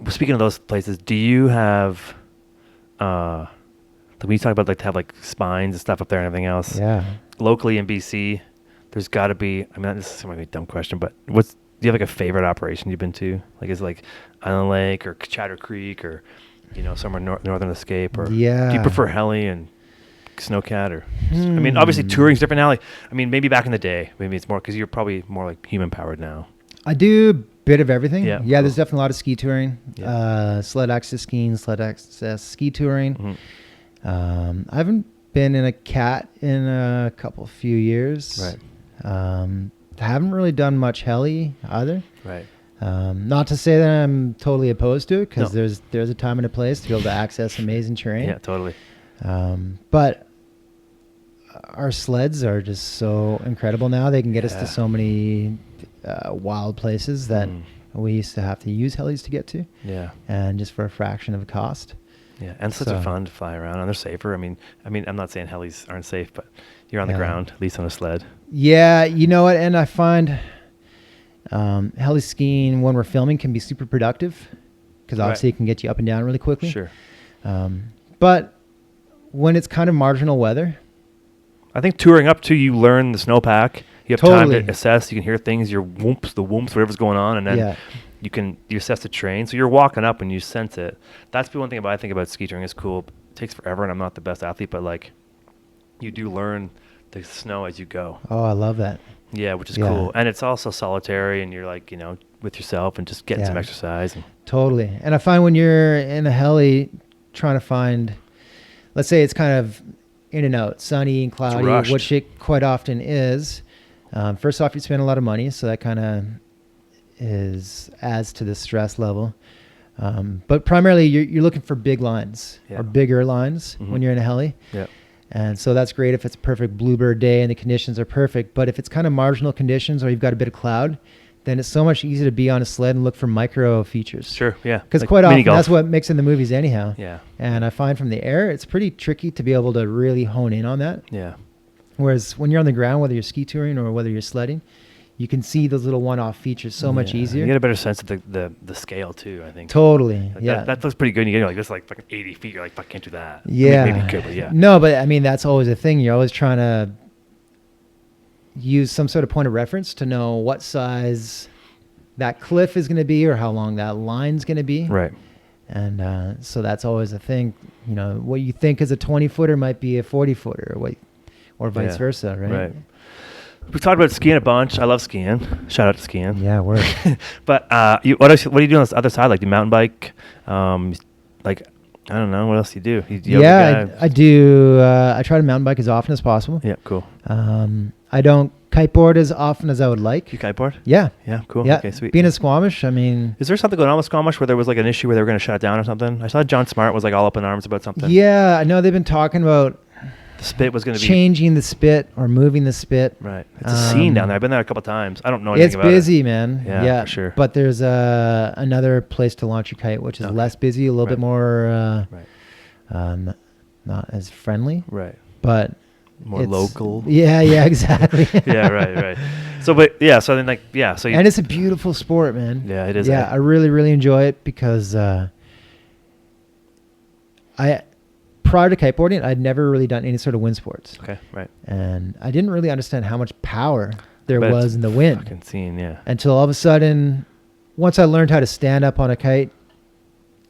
speaking of those places, do you have when you talk about like to have like spines and stuff up there and everything else? Yeah. Locally in BC, there's got to be. I mean, this is a dumb question, but do you have like a favorite operation you've been to? Like, is it like Island Lake or Chatter Creek or somewhere Northern Escape, or do you prefer heli and Snowcat? Or I mean, obviously touring's different now. Like, I mean, maybe back in the day, maybe it's more because you're probably more like human powered now. I do a bit of everything. Yeah, there's definitely a lot of ski touring, sled access skiing, sled access ski touring. I haven't been in a cat in a few years. Right. I haven't really done much heli either. Right. Not to say that I'm totally opposed to it, because there's a time and a place to be able to access amazing terrain. Yeah, totally. But our sleds are just so incredible now. They can get us to so many wild places that we used to have to use helis to get to. Yeah. And just for a fraction of the cost. Yeah, and such a fun to fly around, and they're safer. I mean, I'm not saying helis aren't safe, but you're on the ground, at least on a sled. Yeah, you know what? And I find heli skiing when we're filming can be super productive because obviously it can get you up and down really quickly. Sure. But when it's kind of marginal weather, I think touring up to you learn the snowpack. You have time to assess. You can hear things, the whoops, whatever's going on, and then you assess the terrain. So you're walking up and you sense it. That's the one thing I think about ski touring is cool. It takes forever, and I'm not the best athlete, but like you do learn the snow as you go. Oh, I love that. Yeah, which is cool. And it's also solitary, and you're like, with yourself and just getting some exercise. Totally. And I find when you're in a heli trying to find, let's say it's kind of in and out, sunny and cloudy, which it quite often is. First off, you spend a lot of money, so that kind of adds to the stress level. But primarily, you're looking for big lines or bigger lines when you're in a heli. Yeah. And so that's great if it's a perfect bluebird day and the conditions are perfect. But if it's kind of marginal conditions or you've got a bit of cloud, then it's so much easier to be on a sled and look for micro features. Sure, yeah. Because quite often that's what makes in the movies anyhow. Yeah. And I find from the air, it's pretty tricky to be able to really hone in on that. Yeah. Whereas when you're on the ground, whether you're ski touring or whether you're sledding, you can see those little one-off features so much easier. You get a better sense of the scale too, I think. Totally. That looks pretty good. You get like this, like fucking 80 feet. You're like, I can't do that. Yeah. I mean, maybe you could, but yeah. No, but I mean that's always a thing. You're always trying to use some sort of point of reference to know what size that cliff is going to be or how long that line's going to be. Right. And so that's always a thing. What you think is a 20-footer might be a 40-footer, or vice versa, right? Right. We talked about skiing a bunch. I love skiing. Shout out to skiing. Yeah, word. But what do you do on the other side? Like, do you mountain bike? Like, I don't know. What else do you do? I do. I try to mountain bike as often as possible. Yeah, cool. I don't kiteboard as often as I would like. You kiteboard? Yeah. Yeah, cool. Yeah. Okay, sweet. Being a Squamish, I mean... Is there something going on with Squamish where there was like an issue where they were going to shut it down or something? I saw John Smart was like all up in arms about something. Yeah, I know they've been talking about... The spit was going to be... Changing the spit or moving the spit. Right. It's a scene down there. I've been there a couple times. I don't know anything about it. It's busy, man. Yeah, for sure. But there's another place to launch your kite, which is less busy, a little bit more... not as friendly. Right. But... More local. Yeah, exactly. Yeah, right. So and it's a beautiful sport, man. Yeah, it is. Yeah, I really, really enjoy it because prior to kiteboarding, I'd never really done any sort of wind sports. Okay, right. And I didn't really understand how much power there was in the wind. Fucking scene, yeah. Until all of a sudden, once I learned how to stand up on a kite,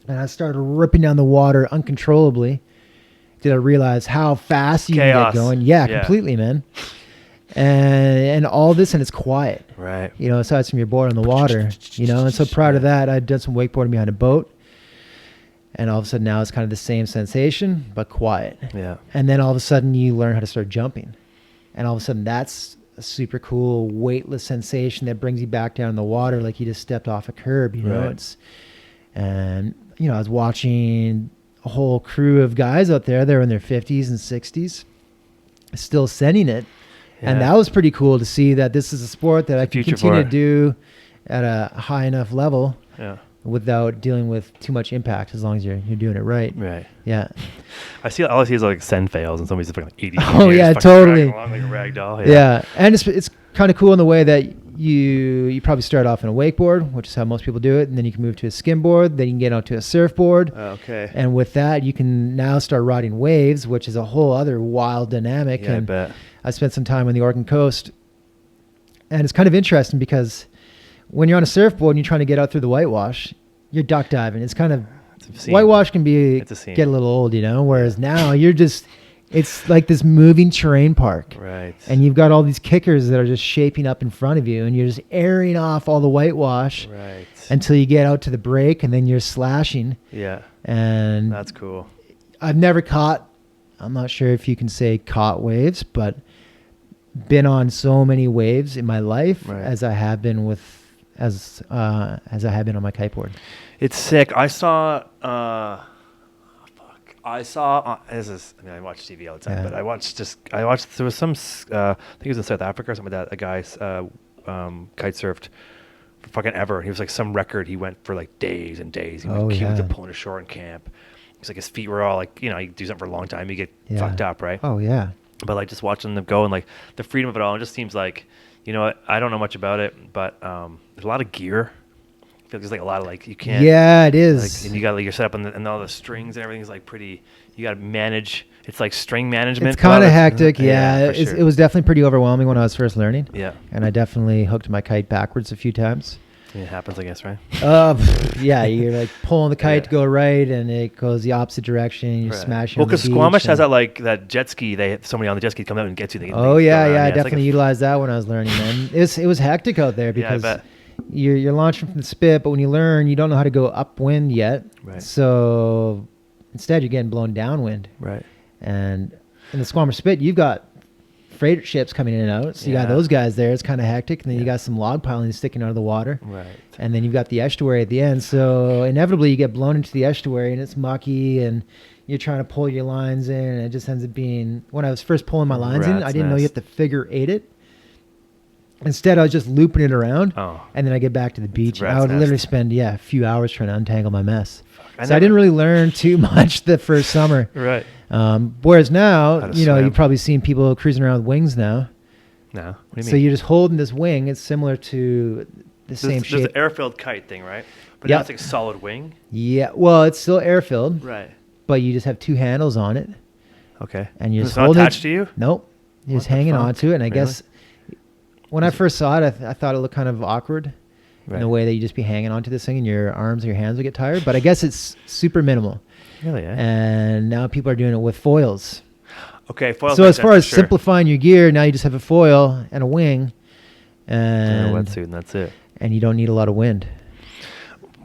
and I started ripping down the water uncontrollably, did I realize how fast you can get going. Yeah, completely, man. And all this, and it's quiet. Right. Aside from your board on the water, and so prior to that, I'd done some wakeboarding behind a boat. And all of a sudden now it's kind of the same sensation, but quiet. Yeah. And then all of a sudden you learn how to start jumping. And all of a sudden that's a super cool weightless sensation that brings you back down in the water like you just stepped off a curb, Right. I was watching a whole crew of guys out there. They're in their 50s and 60s, still sending it. Yeah. And that was pretty cool to see that this is a sport that I can continue to do at a high enough level. Yeah. Without dealing with too much impact, as long as you're doing it right. Right. Yeah. all I see is like send fails and somebody's like 80. Oh yeah, totally. Along like a rag doll. Yeah. And it's kind of cool in the way that you probably start off in a wakeboard, which is how most people do it, and then you can move to a skimboard, then you can get onto a surfboard. Okay. And with that, you can now start riding waves, which is a whole other wild dynamic. Yeah, and I bet. I spent some time on the Oregon coast, and it's kind of interesting because when you're on a surfboard and you're trying to get out through the whitewash, you're duck diving. It's kind of whitewash can get a little old, whereas now it's like this moving terrain park. Right. And you've got all these kickers that are just shaping up in front of you, and you're just airing off all the whitewash until you get out to the break, and then you're slashing. Yeah. And that's cool. I've never I'm not sure if you can say caught waves, but been on so many waves in my life as I have been as I have been on my kiteboard. It's sick. I watch TV all the time, but I watched there was some I think it was in South Africa or something like that. A guy kite surfed for fucking ever. He was like some record. He went for like days and days. He Oh, was yeah. pulling ashore in camp. He's like, his feet were all like, you do something for a long time, you get Yeah. fucked up, right? Oh, yeah. But like just watching them go and like the freedom of it all, it just seems like, I don't know much about it, but there's a lot of gear. I feel like there's like a lot of like, you can't. Yeah, it is. Like, and you got like your setup and all the strings and everything's like pretty, you got to manage. It's like string management. It's kind of hectic. Yeah, Yeah, it was definitely pretty overwhelming when I was first learning. Yeah. And I definitely hooked my kite backwards a few times. It happens, I guess, right? Yeah, you're like pulling the kite to go right, and it goes the opposite direction. You're Right. smashing. Well, on the because Squamish beach has that jet ski. They have somebody on the jet ski come out and get you. Oh yeah, I it's like definitely utilized that when I was learning. Man, it was hectic out there because you're launching from the spit, but when you learn, you don't know how to go upwind yet. Right. So instead, you're getting blown downwind. Right. And in the Squamish Spit, you've got freighter ships coming in and out. So you got those guys there. It's kind of hectic. And then you got some log piling sticking out of the water. Right. And then you've got the estuary at the end. So inevitably you get blown into the estuary and it's mucky and you're trying to pull your lines in. And it just ends up being, when I was first pulling my lines in, I didn't know you have to figure 8 it. Instead, I was just looping it around. Oh. And then I get back to the beach. I would literally spend, a few hours trying to untangle my mess. I didn't really learn too much the first summer. Right. Whereas now, swim. you've probably seen people cruising around with wings now. No. What do you mean? So you're just holding this wing. It's similar to the same shape. There's the air-filled kite thing, right? But now it's like a solid wing. Yeah. Well, it's still air-filled. Right. But you just have 2 handles on it. Okay. And you're it's just not holding attached to you? Nope. You're just hanging onto it. And I guess when I first saw it, I thought it looked kind of awkward. Right. In a way that you just be hanging onto this thing and your arms or your hands would get tired. But I guess it's super minimal. Really, eh? And now people are doing it with foils. Okay, foils. So as far as simplifying your gear, now you just have a foil and a wing. And a wetsuit, and that's it. And you don't need a lot of wind.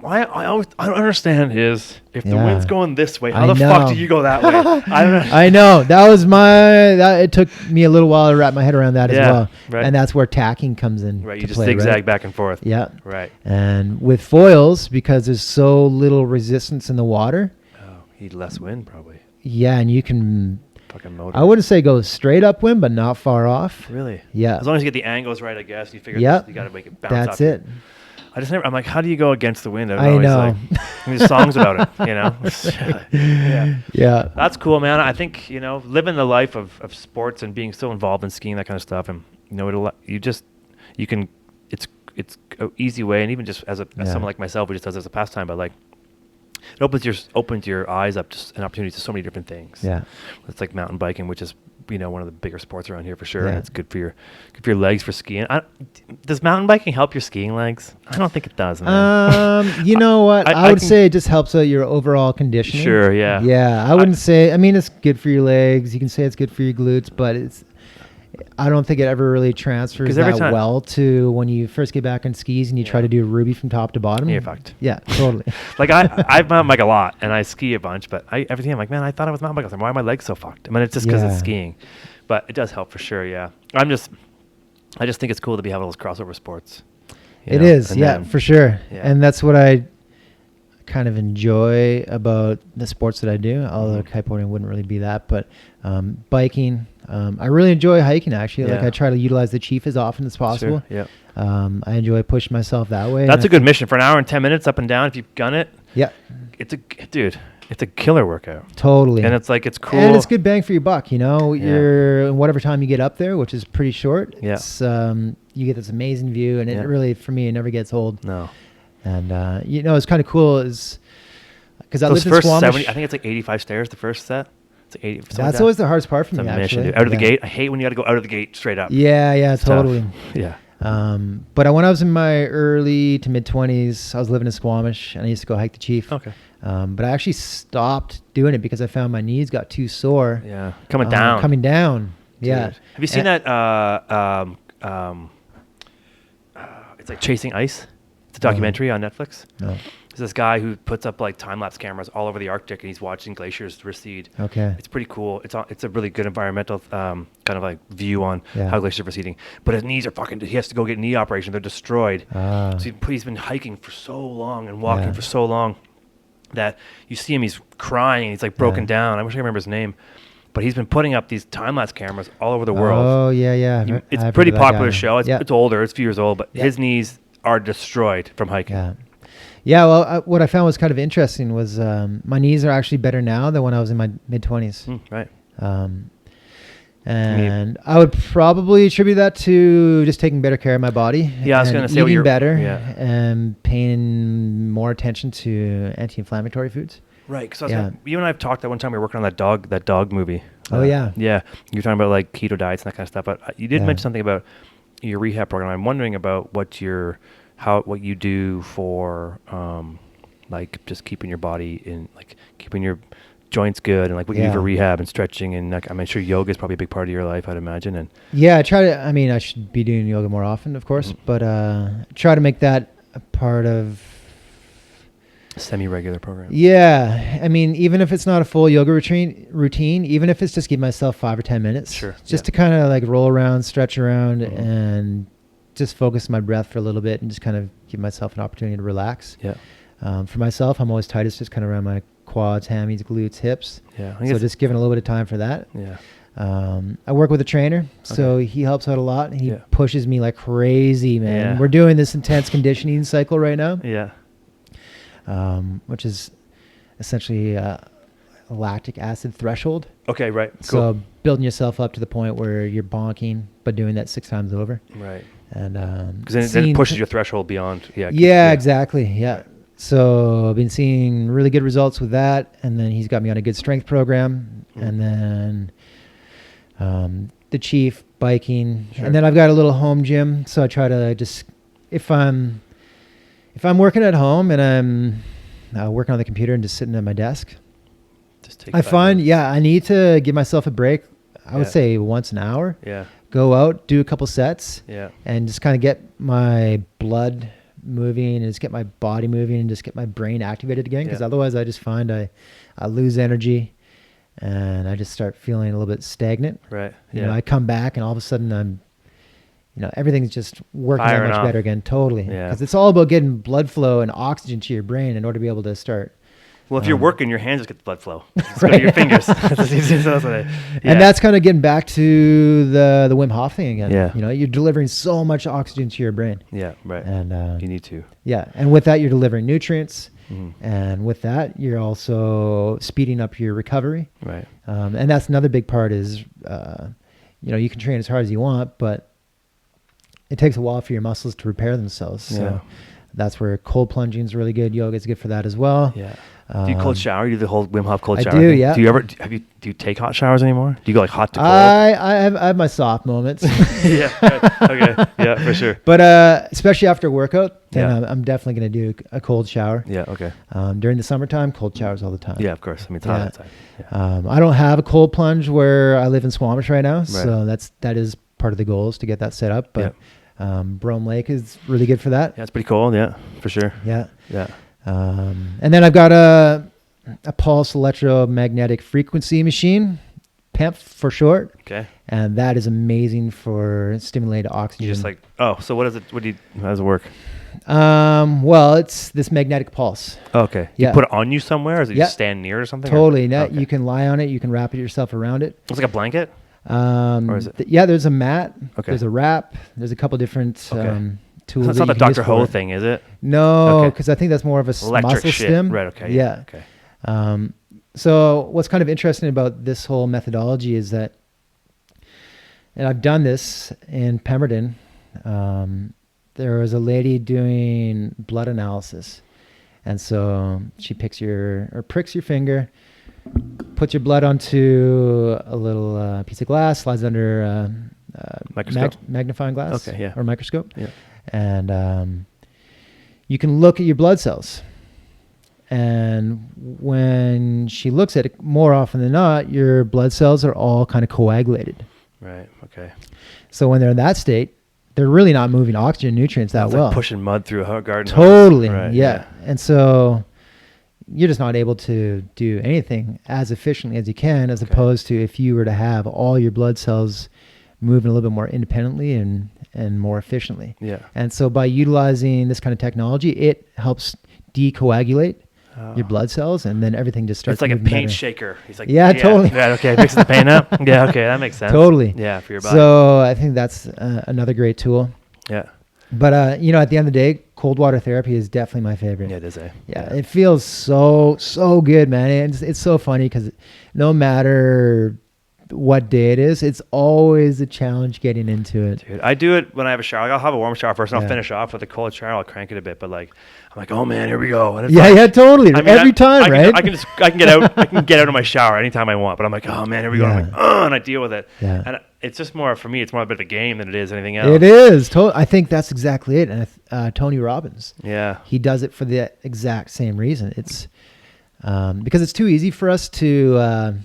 I don't understand is if the wind's going this way, how the fuck do you go that way? I don't know. I know. That was it took me a little while to wrap my head around that as well. Right. And that's where tacking comes in. Right. You just zigzag back and forth. Yeah. Right. And with foils, because there's so little resistance in the water. Oh, you need less wind probably. Yeah, and you can fucking motor. I wouldn't say go straight upwind, but not far off. Really? Yeah. As long as you get the angles right, I guess. You figure you got to make it bounce That's it. I'm like, how do you go against the wind? I know. There's songs about it, Yeah. That's cool, man. I think, living the life of sports and being so involved in skiing, that kind of stuff. And, it's an easy way. And even just as someone like myself who just does it as a pastime, but like, it opens your eyes up to an opportunity to so many different things. Yeah. It's like mountain biking, which is, one of the bigger sports around here for sure. And it's good for your legs for skiing. Does mountain biking help your skiing legs? I don't think it does, man. You know what? I would say it just helps out your overall conditioning. Sure, yeah. Yeah, I wouldn't say, it's good for your legs. You can say it's good for your glutes, but I don't think it ever really transfers well to when you first get back on skis and you try to do a Ruby from top to bottom. You're fucked. Yeah, totally. Like I've mountain bike a lot and I ski a bunch, but every time I'm like, man, I thought I was mountain biking. Why are my legs so fucked? It's just because it's skiing, but it does help for sure. Yeah, I just think it's cool to be having those crossover sports. It is, for sure. Yeah. And that's what I kind of enjoy about the sports that I do. Although kiteboarding wouldn't really be that, but biking. I really enjoy hiking, actually. Like I try to utilize the Chief as often as possible. Sure. Yeah. I enjoy pushing myself that way. That's a good mission for an hour and 10 minutes up and down. If you've gun it, it's a killer workout. Totally. And it's cool. And it's good bang for your buck. You're whatever time you get up there, which is pretty short. Yeah. It's, you get this amazing view, and it really, for me, it never gets old. No. And it's kind of cool is because I lived in first Squamish. 70, I think it's like 85 stairs the first set. It's 80. That's always the hardest part for me. Mission, dude. Out of the gate, I hate when you got to go out of the gate straight up. Yeah, totally. Tough. Yeah. But when I was in my early to mid 20s, I was living in Squamish, and I used to go hike the Chief. Okay. But I actually stopped doing it because I found my knees got too sore. Yeah. Coming down. Dude. Yeah. Have you seen that? It's like Chasing Ice. It's a documentary on Netflix. No. There's this guy who puts up like time-lapse cameras all over the Arctic, and he's watching glaciers recede. Okay. It's pretty cool. It's a really good environmental kind of like view on how glaciers are receding. But his knees are he has to go get a knee operation. They're destroyed. So he's been hiking for so long and walking for so long that you see him, he's crying, he's like broken down. I wish I could remember his name. But he's been putting up these time-lapse cameras all over the world. Oh, yeah. It's a pretty popular show. It's older. It's a few years old. But his knees are destroyed from hiking. Yeah. Yeah. Well, what I found was kind of interesting was my knees are actually better now than when I was in my mid-20s. Right. And I would probably attribute that to just taking better care of my body. Yeah, I was going to say eating better and paying more attention to anti-inflammatory foods. Right, because you and I have talked that one time we were working on that dog movie. Oh yeah. Yeah, you were talking about like keto diets and that kind of stuff. But you did mention something about your rehab program. I'm wondering about what you do for like just keeping your body in, like keeping your joints good, and like what you do for rehab and stretching, and like I'm sure yoga is probably a big part of your life, I'd imagine. And I should be doing yoga more often, of course, but try to make that a part of semi-regular program. Yeah, I mean, even if it's not a full yoga routine, even if it's just give myself 5 or 10 minutes, just to kind of like roll around, stretch around, and just focus my breath for a little bit, and just kind of give myself an opportunity to relax. Yeah. For myself, I'm always tightest just kind of around my quads, hammies, glutes, hips. Yeah. So just giving a little bit of time for that. Yeah. I work with a trainer, so he helps out a lot. He pushes me like crazy, man. Yeah. We're doing this intense conditioning cycle right now. Yeah. Which is essentially a lactic acid threshold. Okay, right. So building yourself up to the point where you're bonking, but doing that 6 times over. Right. And because then it pushes your threshold beyond. Yeah, exactly. Yeah. So I've been seeing really good results with that, and then he's got me on a good strength program, and then the Chief biking, and then I've got a little home gym. So I try to just if I'm working at home and I'm working on the computer and just sitting at my desk, I find I need to give myself a break. I would say once an hour. Yeah. Go out, do a couple sets. Yeah. And just kind of get my blood moving and just get my body moving and just get my brain activated again, because otherwise I just find I lose energy and I just start feeling a little bit stagnant. Right. You know, I come back and all of a sudden I'm, everything's just working that much better again. Totally. Yeah. Because it's all about getting blood flow and oxygen to your brain in order to be able to start. Well, if you're working, your hands just get the blood flow. Just go to your fingers. And that's kind of getting back to the Wim Hof thing again. Yeah. You're delivering so much oxygen to your brain. Yeah, right. And you need to. Yeah, and with that, you're delivering nutrients. Mm-hmm. And with that, you're also speeding up your recovery. Right. And that's another big part is, you can train as hard as you want, but it takes a while for your muscles to repair themselves. So that's where cold plunging is really good. Yoga is good for that as well. Yeah. Do you cold shower? You do the whole Wim Hof cold shower? I do, thing? Yeah. Do you take hot showers anymore? Do you go like hot to cold? I have my soft moments. Yeah. Right. Okay. Yeah, for sure. But especially after a workout, then I'm definitely going to do a cold shower. Yeah. Okay. During the summertime, cold showers all the time. Yeah, of course. I mean, it's hot outside. Yeah. I don't have a cold plunge where I live in Squamish right now, so that is part of the goal is to get that set up. But Brome Lake is really good for that. Yeah, it's pretty cold. Yeah, for sure. Yeah. Yeah. And then I've got a pulse electromagnetic frequency machine, PEMF for short. Okay. And that is amazing for stimulated oxygen. You just like, so what is it? How does it work? Well, it's this magnetic pulse. Okay. You put it on you somewhere, or is it you stand near it or something? Totally. You can lie on it. You can wrap it yourself around it. It's like a blanket? Or is it? There's a mat. Okay. There's a wrap. There's a couple different tools. That's not the Dr. Ho thing, is it? No, because I think that's more of a muscle stim. Right. Okay. Yeah. Okay. So what's kind of interesting about this whole methodology is that, and I've done this in Pemberton. There was a lady doing blood analysis, and so she pricks your finger, puts your blood onto a little piece of glass, slides under magnifying glass, or microscope, and you can look at your blood cells. And when she looks at it, more often than not, your blood cells are all kind of coagulated. Right. Okay. So when they're in that state, they're really not moving oxygen and nutrients that well. Like pushing mud through a garden. Totally. Right, yeah. And so you're just not able to do anything as efficiently as you can, as opposed to if you were to have all your blood cells moving a little bit more independently and more efficiently. Yeah. And so by utilizing this kind of technology, it helps decoagulate your blood cells, and then everything just starts. It's like a paint shaker. He's like, totally. Yeah, okay, mixes the paint up. Yeah, okay, that makes sense. Totally. Yeah, for your body. So I think that's another great tool. Yeah. But you know, at the end of the day, cold water therapy is definitely my favorite. Yeah, it is. Yeah, it feels so good, man. It's so funny because no matter what day it is, it's always a challenge getting into it. Dude, I do it when I have a shower. Like, I'll have a warm shower first, and I'll Yeah. finish off with a cold shower. I'll crank it a bit, but like I'm like, oh man, here we go. And it's Yeah, like, yeah, totally. I mean, Every time, right? I can get out. I can get out of my shower anytime I want. But I'm like, oh man, here we go. And I'm like, and I deal with it. Yeah. And it's just more for me. It's more a bit of a game than it is anything else. It is. I think that's exactly it. And Tony Robbins, Yeah. he does it for the exact same reason. It's because it's too easy for us to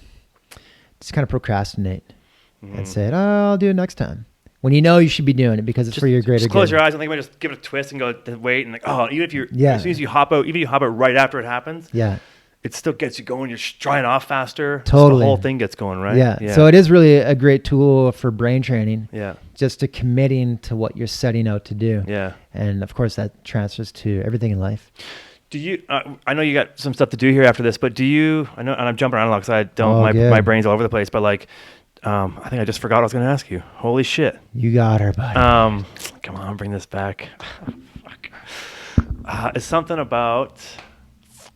just kind of procrastinate and say, "Oh, I'll do it next time." When you know you should be doing it because it's for your greater Just close good. your eyes and think about it, just give it a twist and go wait and like even if Yeah. as soon as you hop out, even if you hop out right after it happens, Yeah. it still gets you going. You're drying off faster. Totally. The whole thing gets going, right? Yeah. So it is really a great tool for brain training. Yeah. Just to committing to what you're setting out to do. Yeah. And of course that transfers to everything in life. Do you? I know you got some stuff to do here after this, but do you? I know, and I'm jumping around a lot because I don't. Good. My brain's all over the place. But like, I think I just forgot what I was going to ask you. Holy shit! You got her, buddy. Come on, bring this back. Fuck. It's something about.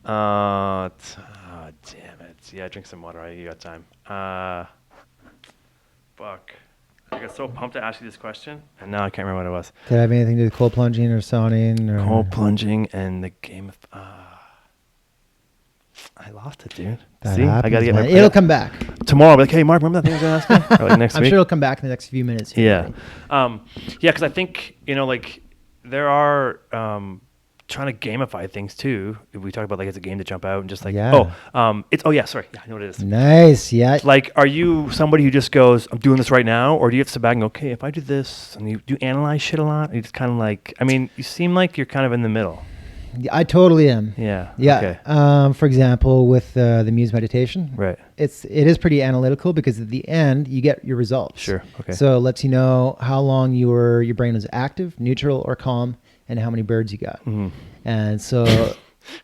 Damn it! Yeah, drink some water. You got time. Fuck. I got so pumped to ask you this question, and now I can't remember what it was. Did it have anything to do with cold plunging or sauning? Or? Cold plunging and the game of. I lost it, dude. That See, I happens, gotta get man. my. It'll come back. Tomorrow. I'll be like, hey, Mark, remember that thing I was gonna ask you? Or like next I'm week. sure it'll come back in the next few minutes. Yeah, yeah, because I think like there are trying to gamify things too. We talk about like it's a game to jump out and just like sorry, yeah, I know what it is. Nice, yeah. Like, are you somebody who just goes, I'm doing this right now, or do you have to sit back and go, okay, if I do this, and you analyze shit a lot? And you just kind of like, I mean, you seem like you're kind of in the middle. I totally am. Yeah. Yeah. Okay. For example, with the Muse meditation, Right. it is pretty analytical because at the end you get your results. Sure. Okay. So it lets you know how long your brain was active, neutral, or calm, and how many birds you got. Mm-hmm. And so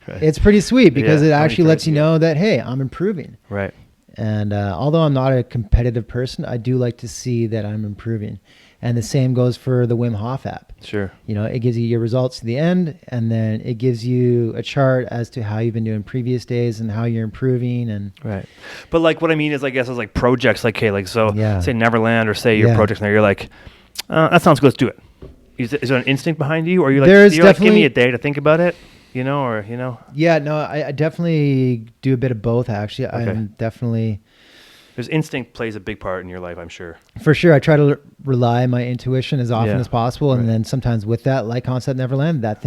Right. it's pretty sweet because it how many actually lets birds you you know that, hey, I'm improving. Right. And although I'm not a competitive person, I do like to see that I'm improving. And the same goes for the Wim Hof app. Sure. You know, it gives you your results to the end, and then it gives you a chart as to how you've been doing previous days and how you're improving. And Right. But like what I mean is, I guess, is like projects, like, hey, like, so Yeah. say Neverland or say your Yeah. project there, you're like, that sounds good, let's do it. Is there an instinct behind you? Or are you like, There's you're like, give me definitely- a day to think about it, you know, or, you know? yeah, no, I definitely do a bit of both, actually. Okay. I'm definitely, There's instinct plays a big part in your life, I'm sure. for sure, I try to rely on my intuition as often Yeah. as possible. And Right. then sometimes with that, like Concept Neverland, that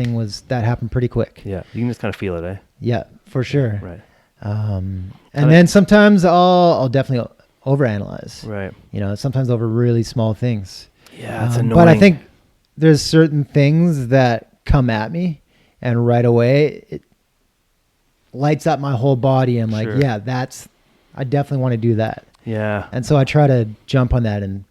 happened pretty quick. Yeah. You can just kind of feel it, eh? Yeah, for sure. Right. And Kinda- then sometimes I'll definitely overanalyze. Right. You know, sometimes over really small things. Yeah, it's annoying. But I think there's certain things that come at me, and right away it lights up my whole body. I'm like, Sure. yeah, I definitely want to do that. Yeah. And so I try to jump on that, and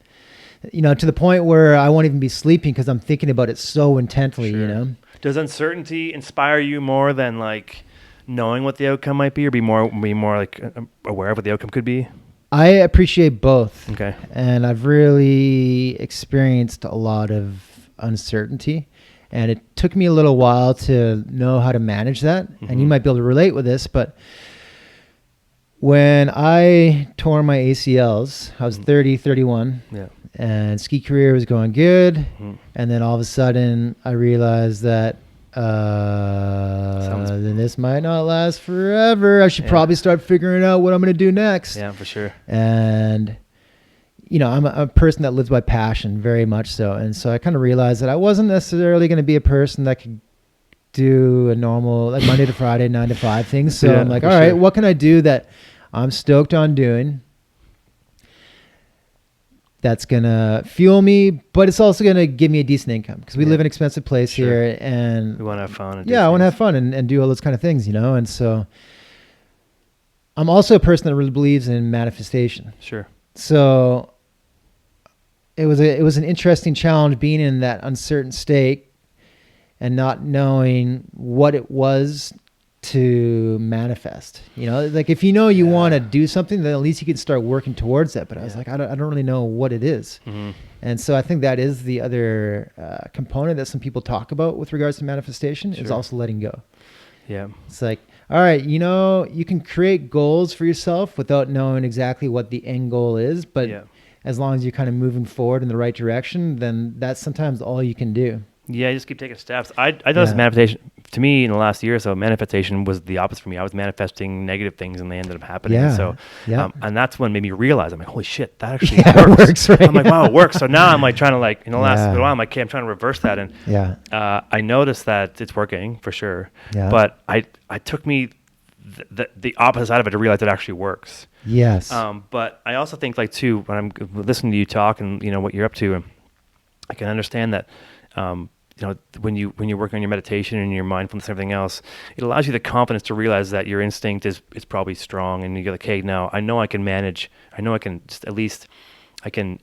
you know, to the point where I won't even be sleeping because I'm thinking about it so intently. Sure. You know. Does uncertainty inspire you more than like knowing what the outcome might be, or be more like aware of what the outcome could be? I appreciate both. Okay. And I've really experienced a lot of uncertainty, and it took me a little while to know how to manage that. And you might be able to relate with this, but when I tore my ACLs, I was 30, 31, Yeah. and ski career was going good. Mhm. And then all of a sudden I realized that Sounds- then this might not last forever. I should probably start figuring out what I'm going to do next. Yeah, for sure. And you know, I'm a person that lives by passion, very much so. And so I kind of realized that I wasn't necessarily going to be a person that could do a normal, like Monday to Friday, 9 to 5 things. So Yeah, I'm like, for all right, sure. what can I do that I'm stoked on doing that's going to fuel me, but it's also going to give me a decent income? Because we Yeah. live in an expensive place Sure. here. And We want to have fun. And do yeah, I want to things. have fun and do all those kind of things, you know? And so I'm also a person that really believes in manifestation. Sure. So it was an interesting challenge being in that uncertain state and not knowing what it was to manifest. You know, like if you know you want to do something, then at least you can start working towards it. But I was like, I don't really know what it is. And so I think that is the other component that some people talk about with regards to manifestation is also letting go. Yeah. It's like, all right, you know, you can create goals for yourself without knowing exactly what the end goal is. But as long as you're kind of moving forward in the right direction, then that's sometimes all you can do. Yeah, you just keep taking steps. I noticed manifestation, to me, in the last year or so, manifestation was the opposite for me. I was manifesting negative things and they ended up happening. And that's when made me realize, I'm like, holy shit, that actually works. Right? I'm like, wow, it works. So now I'm like trying to like, in the last little while, I'm like, okay, I'm trying to reverse that. And I noticed that it's working for sure. But I took me the opposite side of it to realize it actually works. Yes. But I also think like too, when I'm listening to you talk and you know what you're up to, I can understand that you know, when you work on your meditation and your mindfulness and everything else, it allows you the confidence to realize that your instinct is probably strong, and you're like, hey, now I know I can manage. I know I can just at least I can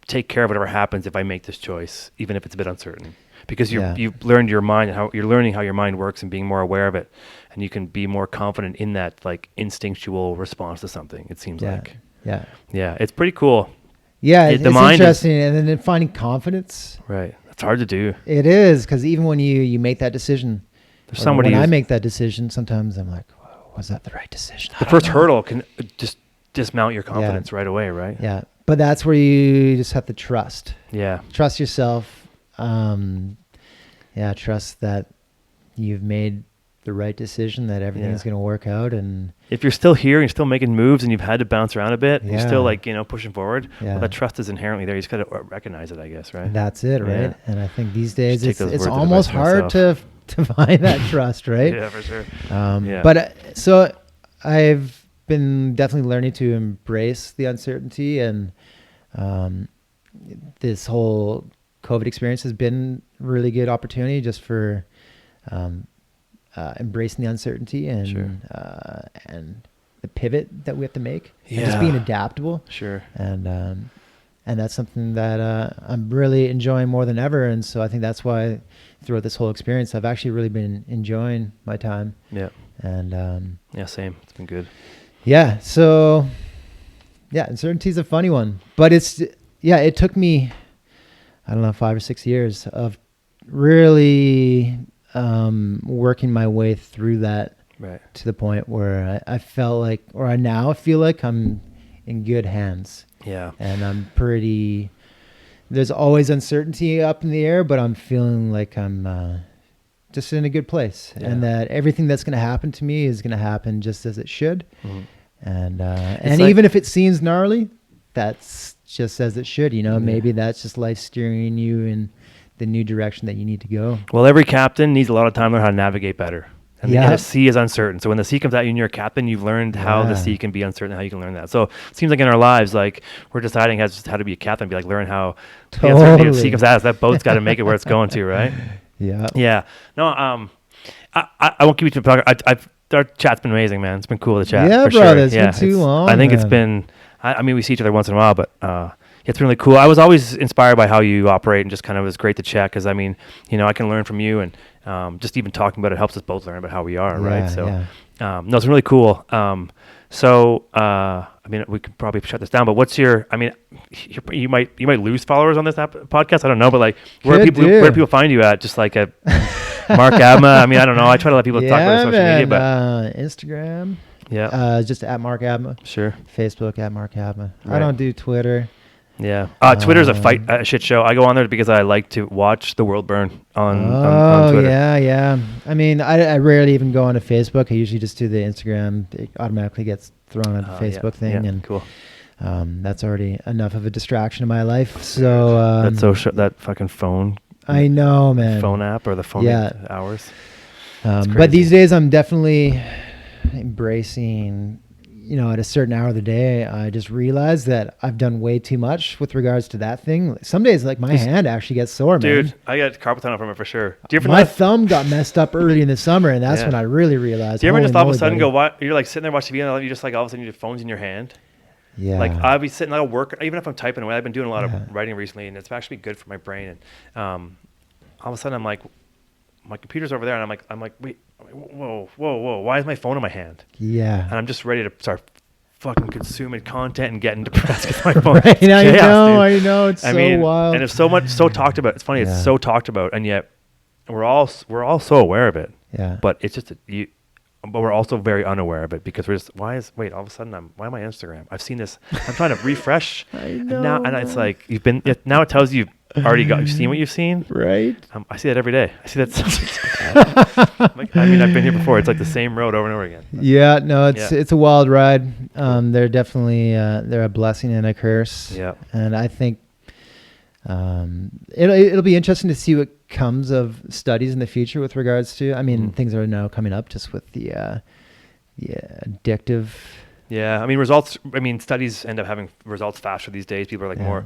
take care of whatever happens if I make this choice, even if it's a bit uncertain, because you've learned your mind, how you're learning how your mind works and being more aware of it, and you can be more confident in that like instinctual response to something. It seems like it's pretty cool. Yeah, it's interesting, and then finding confidence. Right. It's hard to do. It is, because even when you make that decision, when I make that decision, sometimes I'm like, was that the right decision? The first hurdle can just dismount your confidence right away, right? Yeah, but that's where you just have to trust. Yeah. Trust yourself. Trust that you've made the right decision, that everything's going to work out. And if you're still here and you're still making moves and you've had to bounce around a bit, you're still like, you know, pushing forward. Well, that trust is inherently there. You just got to recognize it, I guess, right? That's it, right? And I think these days it's almost hard to find that trust, right? Yeah, for sure. But so I've been definitely learning to embrace the uncertainty, and this whole COVID experience has been a really good opportunity just for embracing the uncertainty and the pivot that we have to make, and just being adaptable. And that's something that I'm really enjoying more than ever. And so I think that's why throughout this whole experience, I've actually really been enjoying my time. And same. It's been good. So uncertainty is a funny one, but it took me, I don't know, 5 or 6 years of really working my way through that to the point where I felt like, or I now feel like I'm in good hands. And I'm there's always uncertainty up in the air, but I'm feeling like I'm just in a good place, and that everything that's going to happen to me is going to happen just as it should. And even if it seems gnarly, that's just as it should, you know. Maybe that's just life steering you in the new direction that you need to go. Well, every captain needs a lot of time to learn how to navigate better. And the sea is uncertain. So when the sea comes at you and you're a captain, you've learned how the sea can be uncertain, how you can learn that. So it seems like in our lives, like we're deciding how to be a captain, be like, learn how the uncertainty of the sea comes at us. That boat's got to make it where it's going to, right? Yeah. No, I won't keep you to talk. Our chat's been amazing, man. It's been cool to chat. Yeah, for bro, sure. it's been too long. I think it's been, I mean, we see each other once in a while, but it's been really cool. I was always inspired by how you operate, and just kind of was great to chat, because I mean, you know, I can learn from you, and just even talking about it helps us both learn about how we are, right? So, no, it's really cool. I mean, we could probably shut this down, but what's your? I mean, you might lose followers on this podcast. I don't know, but like, where do people find you at? Just like at Mark Abma. I mean, I don't know. I try to let people talk about social media, but Instagram. Just at Mark Abma. Sure. Facebook at Mark Abma. Right. I don't do Twitter. Twitter's a shit show. I go on there because I like to watch the world burn on Twitter. I mean, I rarely even go onto Facebook. I usually just do the Instagram. It automatically gets thrown on the Facebook thing, and cool. That's already enough of a distraction in my life. So that fucking phone. I know, man. Phone app or the phone hours. But these days, I'm definitely embracing. You know, at a certain hour of the day, I just realized that I've done way too much with regards to that thing. Some days, like, my hand actually gets sore, man. Dude, I got carpal tunnel from it for sure. My thumb got messed up early in the summer, and that's when I really realized. Do you ever just all of a sudden go, what? You're like sitting there watching TV, and you just like all of a sudden your phone's in your hand? Yeah. Like, I'll be sitting, I'll work, even if I'm typing away. I've been doing a lot of writing recently, and it's actually good for my brain. And all of a sudden, I'm like, my computer's over there, and I'm like, wait, whoa. Why is my phone in my hand? Yeah. And I'm just ready to start fucking consuming content and getting depressed because my phone. Right, Chaos, I know. It's so wild. And it's so talked about. It's funny. It's so talked about, and yet we're all so aware of it. Yeah. But it's just but we're also very unaware of it because we're just all of a sudden why am I Instagram? I've seen this. I'm trying to refresh. I know. And it's like now it tells you you've seen what you've seen. Right. I see that every day. I see that. I've been here before. It's like the same road over and over again. Yeah, no, it's a wild ride. They're definitely they're a blessing and a curse. Yeah. And I think it'll be interesting to see what comes of studies in the future with regards to. I mean, things are now coming up just with the addictive. Yeah, results. Studies end up having results faster these days. People are like more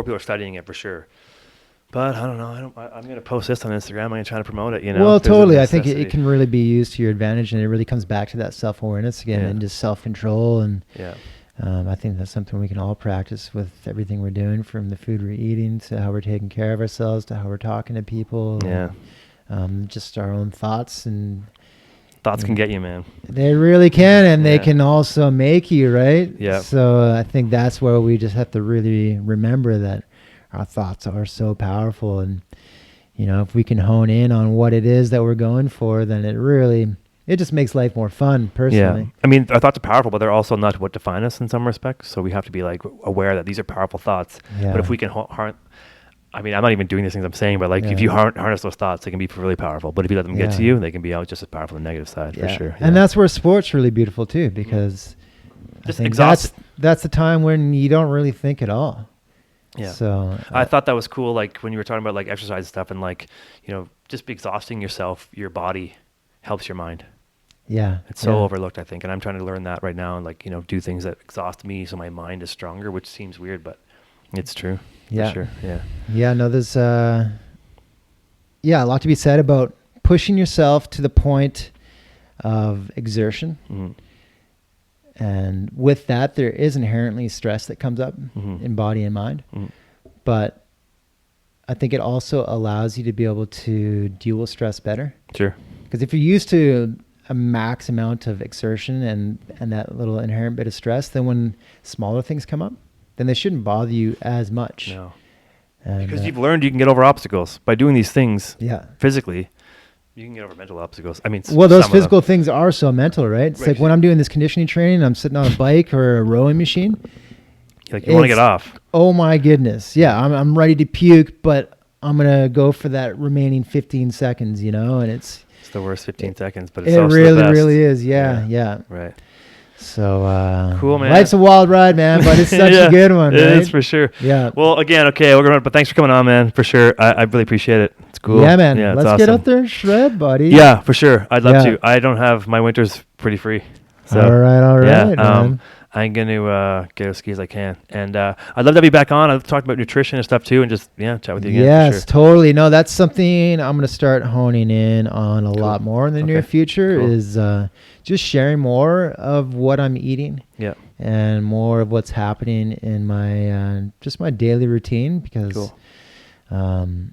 people are studying it for sure. But I don't know. I'm going to post this on Instagram. I'm going to try to promote it. Well, totally. I think it can really be used to your advantage, and it really comes back to that self-awareness again and just self-control. And I think that's something we can all practice with everything we're doing, from the food we're eating to how we're taking care of ourselves to how we're talking to people. Yeah. And, just our own thoughts and. Thoughts can get you, man. They really can, and they can also make you, right? Yeah. So I think that's where we just have to really remember that our thoughts are so powerful, and if we can hone in on what it is that we're going for, then it just makes life more fun, personally. Yeah. Our thoughts are powerful, but they're also not what define us in some respects. So we have to be like aware that these are powerful thoughts. Yeah. But if we can I'm not even doing these things I'm saying, but if you harness those thoughts, they can be really powerful. But if you let them get to you, they can be just as powerful on the negative side, for sure. And that's where sport's really beautiful too, because just exhausted. That's the time when you don't really think at all. Yeah. So I thought that was cool, when you were talking about exercise stuff and just be exhausting yourself, your body helps your mind. Yeah. It's so overlooked, I think. And I'm trying to learn that right now and do things that exhaust me so my mind is stronger, which seems weird, but it's true. Yeah. For sure. Yeah. Yeah, no, there's a lot to be said about pushing yourself to the point of exertion. Mm-hmm. And with that, there is inherently stress that comes up in body and mind. Mm-hmm. But I think it also allows you to be able to deal with stress better. Sure. Because if you're used to a max amount of exertion and that little inherent bit of stress, then when smaller things come up, then they shouldn't bother you as much. No. Because you've learned you can get over obstacles by doing these things physically. You can get over mental obstacles. Those physical things are so mental, right? It's like when I'm doing this conditioning training, I'm sitting on a bike or a rowing machine. You want to get off. Oh my goodness. Yeah, I'm ready to puke, but I'm going to go for that remaining 15 seconds, and it's the worst 15 seconds, but it's it also really, the best. really is. Yeah. Right. So cool, man. Life's a wild ride, man, but it's such a good one. It right? is for sure. Yeah. Well, again, okay, but thanks for coming on, man. For sure, I really appreciate it. It's cool. Yeah, man. Yeah, let's get out there and shred, buddy. Yeah, for sure. I'd love to. I don't have my winters pretty free. So, all right, yeah, man. I'm going to get as ski as I can. And I'd love to have you back on. I've talked about nutrition and stuff too, and just, chat with you again. Yes, for sure. Totally. No, that's something I'm going to start honing in on a lot more in the near future is just sharing more of what I'm eating. Yeah. And more of what's happening in my, just my daily routine because, I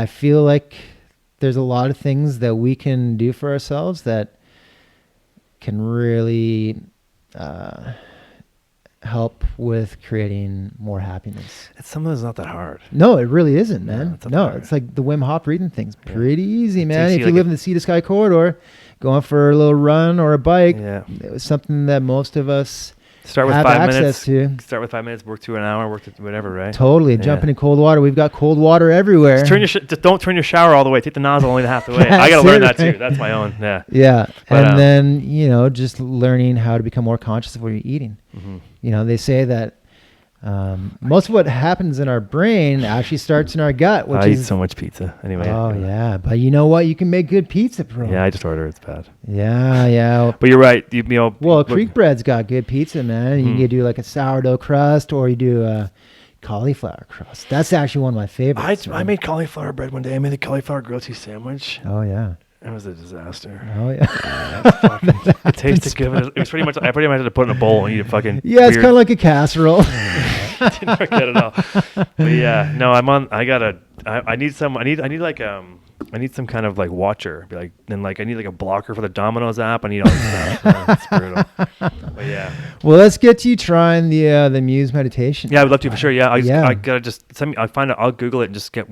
feel like there's a lot of things that we can do for ourselves that can really help with creating more happiness. Sometimes not that hard. No, it really isn't, man. No, it's like the Wim Hof breathing thing's pretty easy, man. If you live in the sea to sky corridor, going for a little run or a bike, it was something that most of us Start with have 5 access minutes. to. Start with 5 minutes. Work to an hour. Work to whatever. Right. Totally. Jumping in cold water. We've got cold water everywhere. Just don't turn your shower all the way. Take the nozzle only half the way. I got to learn that too. That's my own. Yeah. Yeah. But, and then just learning how to become more conscious of what you're eating. Mm-hmm. They say that most of what happens in our brain actually starts in our gut. Which I eat so much pizza anyway. Oh yeah, but you know what? You can make good pizza, bro. Yeah, I just order. It's bad. Yeah. But you're right. Well, Creek Bread's got good pizza, man. You can do like a sourdough crust, or you do a cauliflower crust. That's actually one of my favorites. I made cauliflower bread one day. I made the cauliflower grilled cheese sandwich. Oh yeah. It was a disaster. Oh yeah. It tasted good. It was pretty much. I pretty much had to put it in a bowl and eat it fucking. Yeah, it's kind of like a casserole. Didn't work out at all. But yeah, no, I'm on. I need like I need some kind of like watcher. Be like, then like I need like a blocker for the Domino's app. I need all this stuff. It's brutal. But yeah. Well, let's get you trying the Muse meditation. Yeah, I would love to for sure. Yeah, Yeah. I gotta just send me. I'll find it. I'll Google it and just get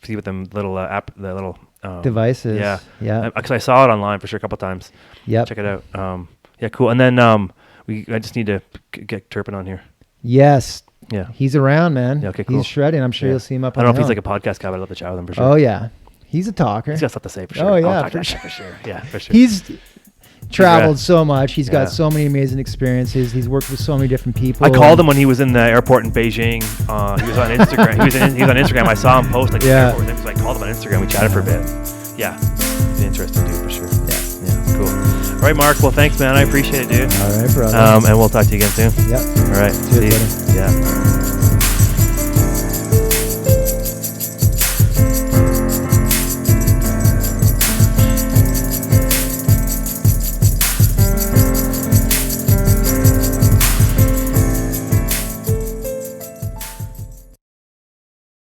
see what them little the little Devices. Yeah, Yeah. Because I saw it online for sure a couple times. Yep. Check it out. Yeah, cool. And then I just need to get Turpin on here. Yes. Yeah. He's around, man. Yeah, okay, cool. He's shredding. I'm sure Yeah. you'll see him up I on don't know the if he's hill. like a podcast guy, but I'd love to chat with him for sure. Oh, yeah. He's a talker. He's got stuff to say for sure. Oh, I'll yeah, talk for to sure. him for sure. Yeah, for sure. He's traveled so much. He's Yeah. got so many amazing experiences. He's worked with so many different people. I called him when he was in the airport in Beijing. He was on Instagram. he was on Instagram. I saw him post like the Yeah. airport with him, so I called him on Instagram. We chatted for a bit. Yeah, he's an interesting dude for sure. Yeah, cool. All right, Mark. Well, thanks, man. I appreciate it, dude. All right, brother. And we'll talk to you again soon. Yep. All right. Cheers, See you. buddy. Yeah.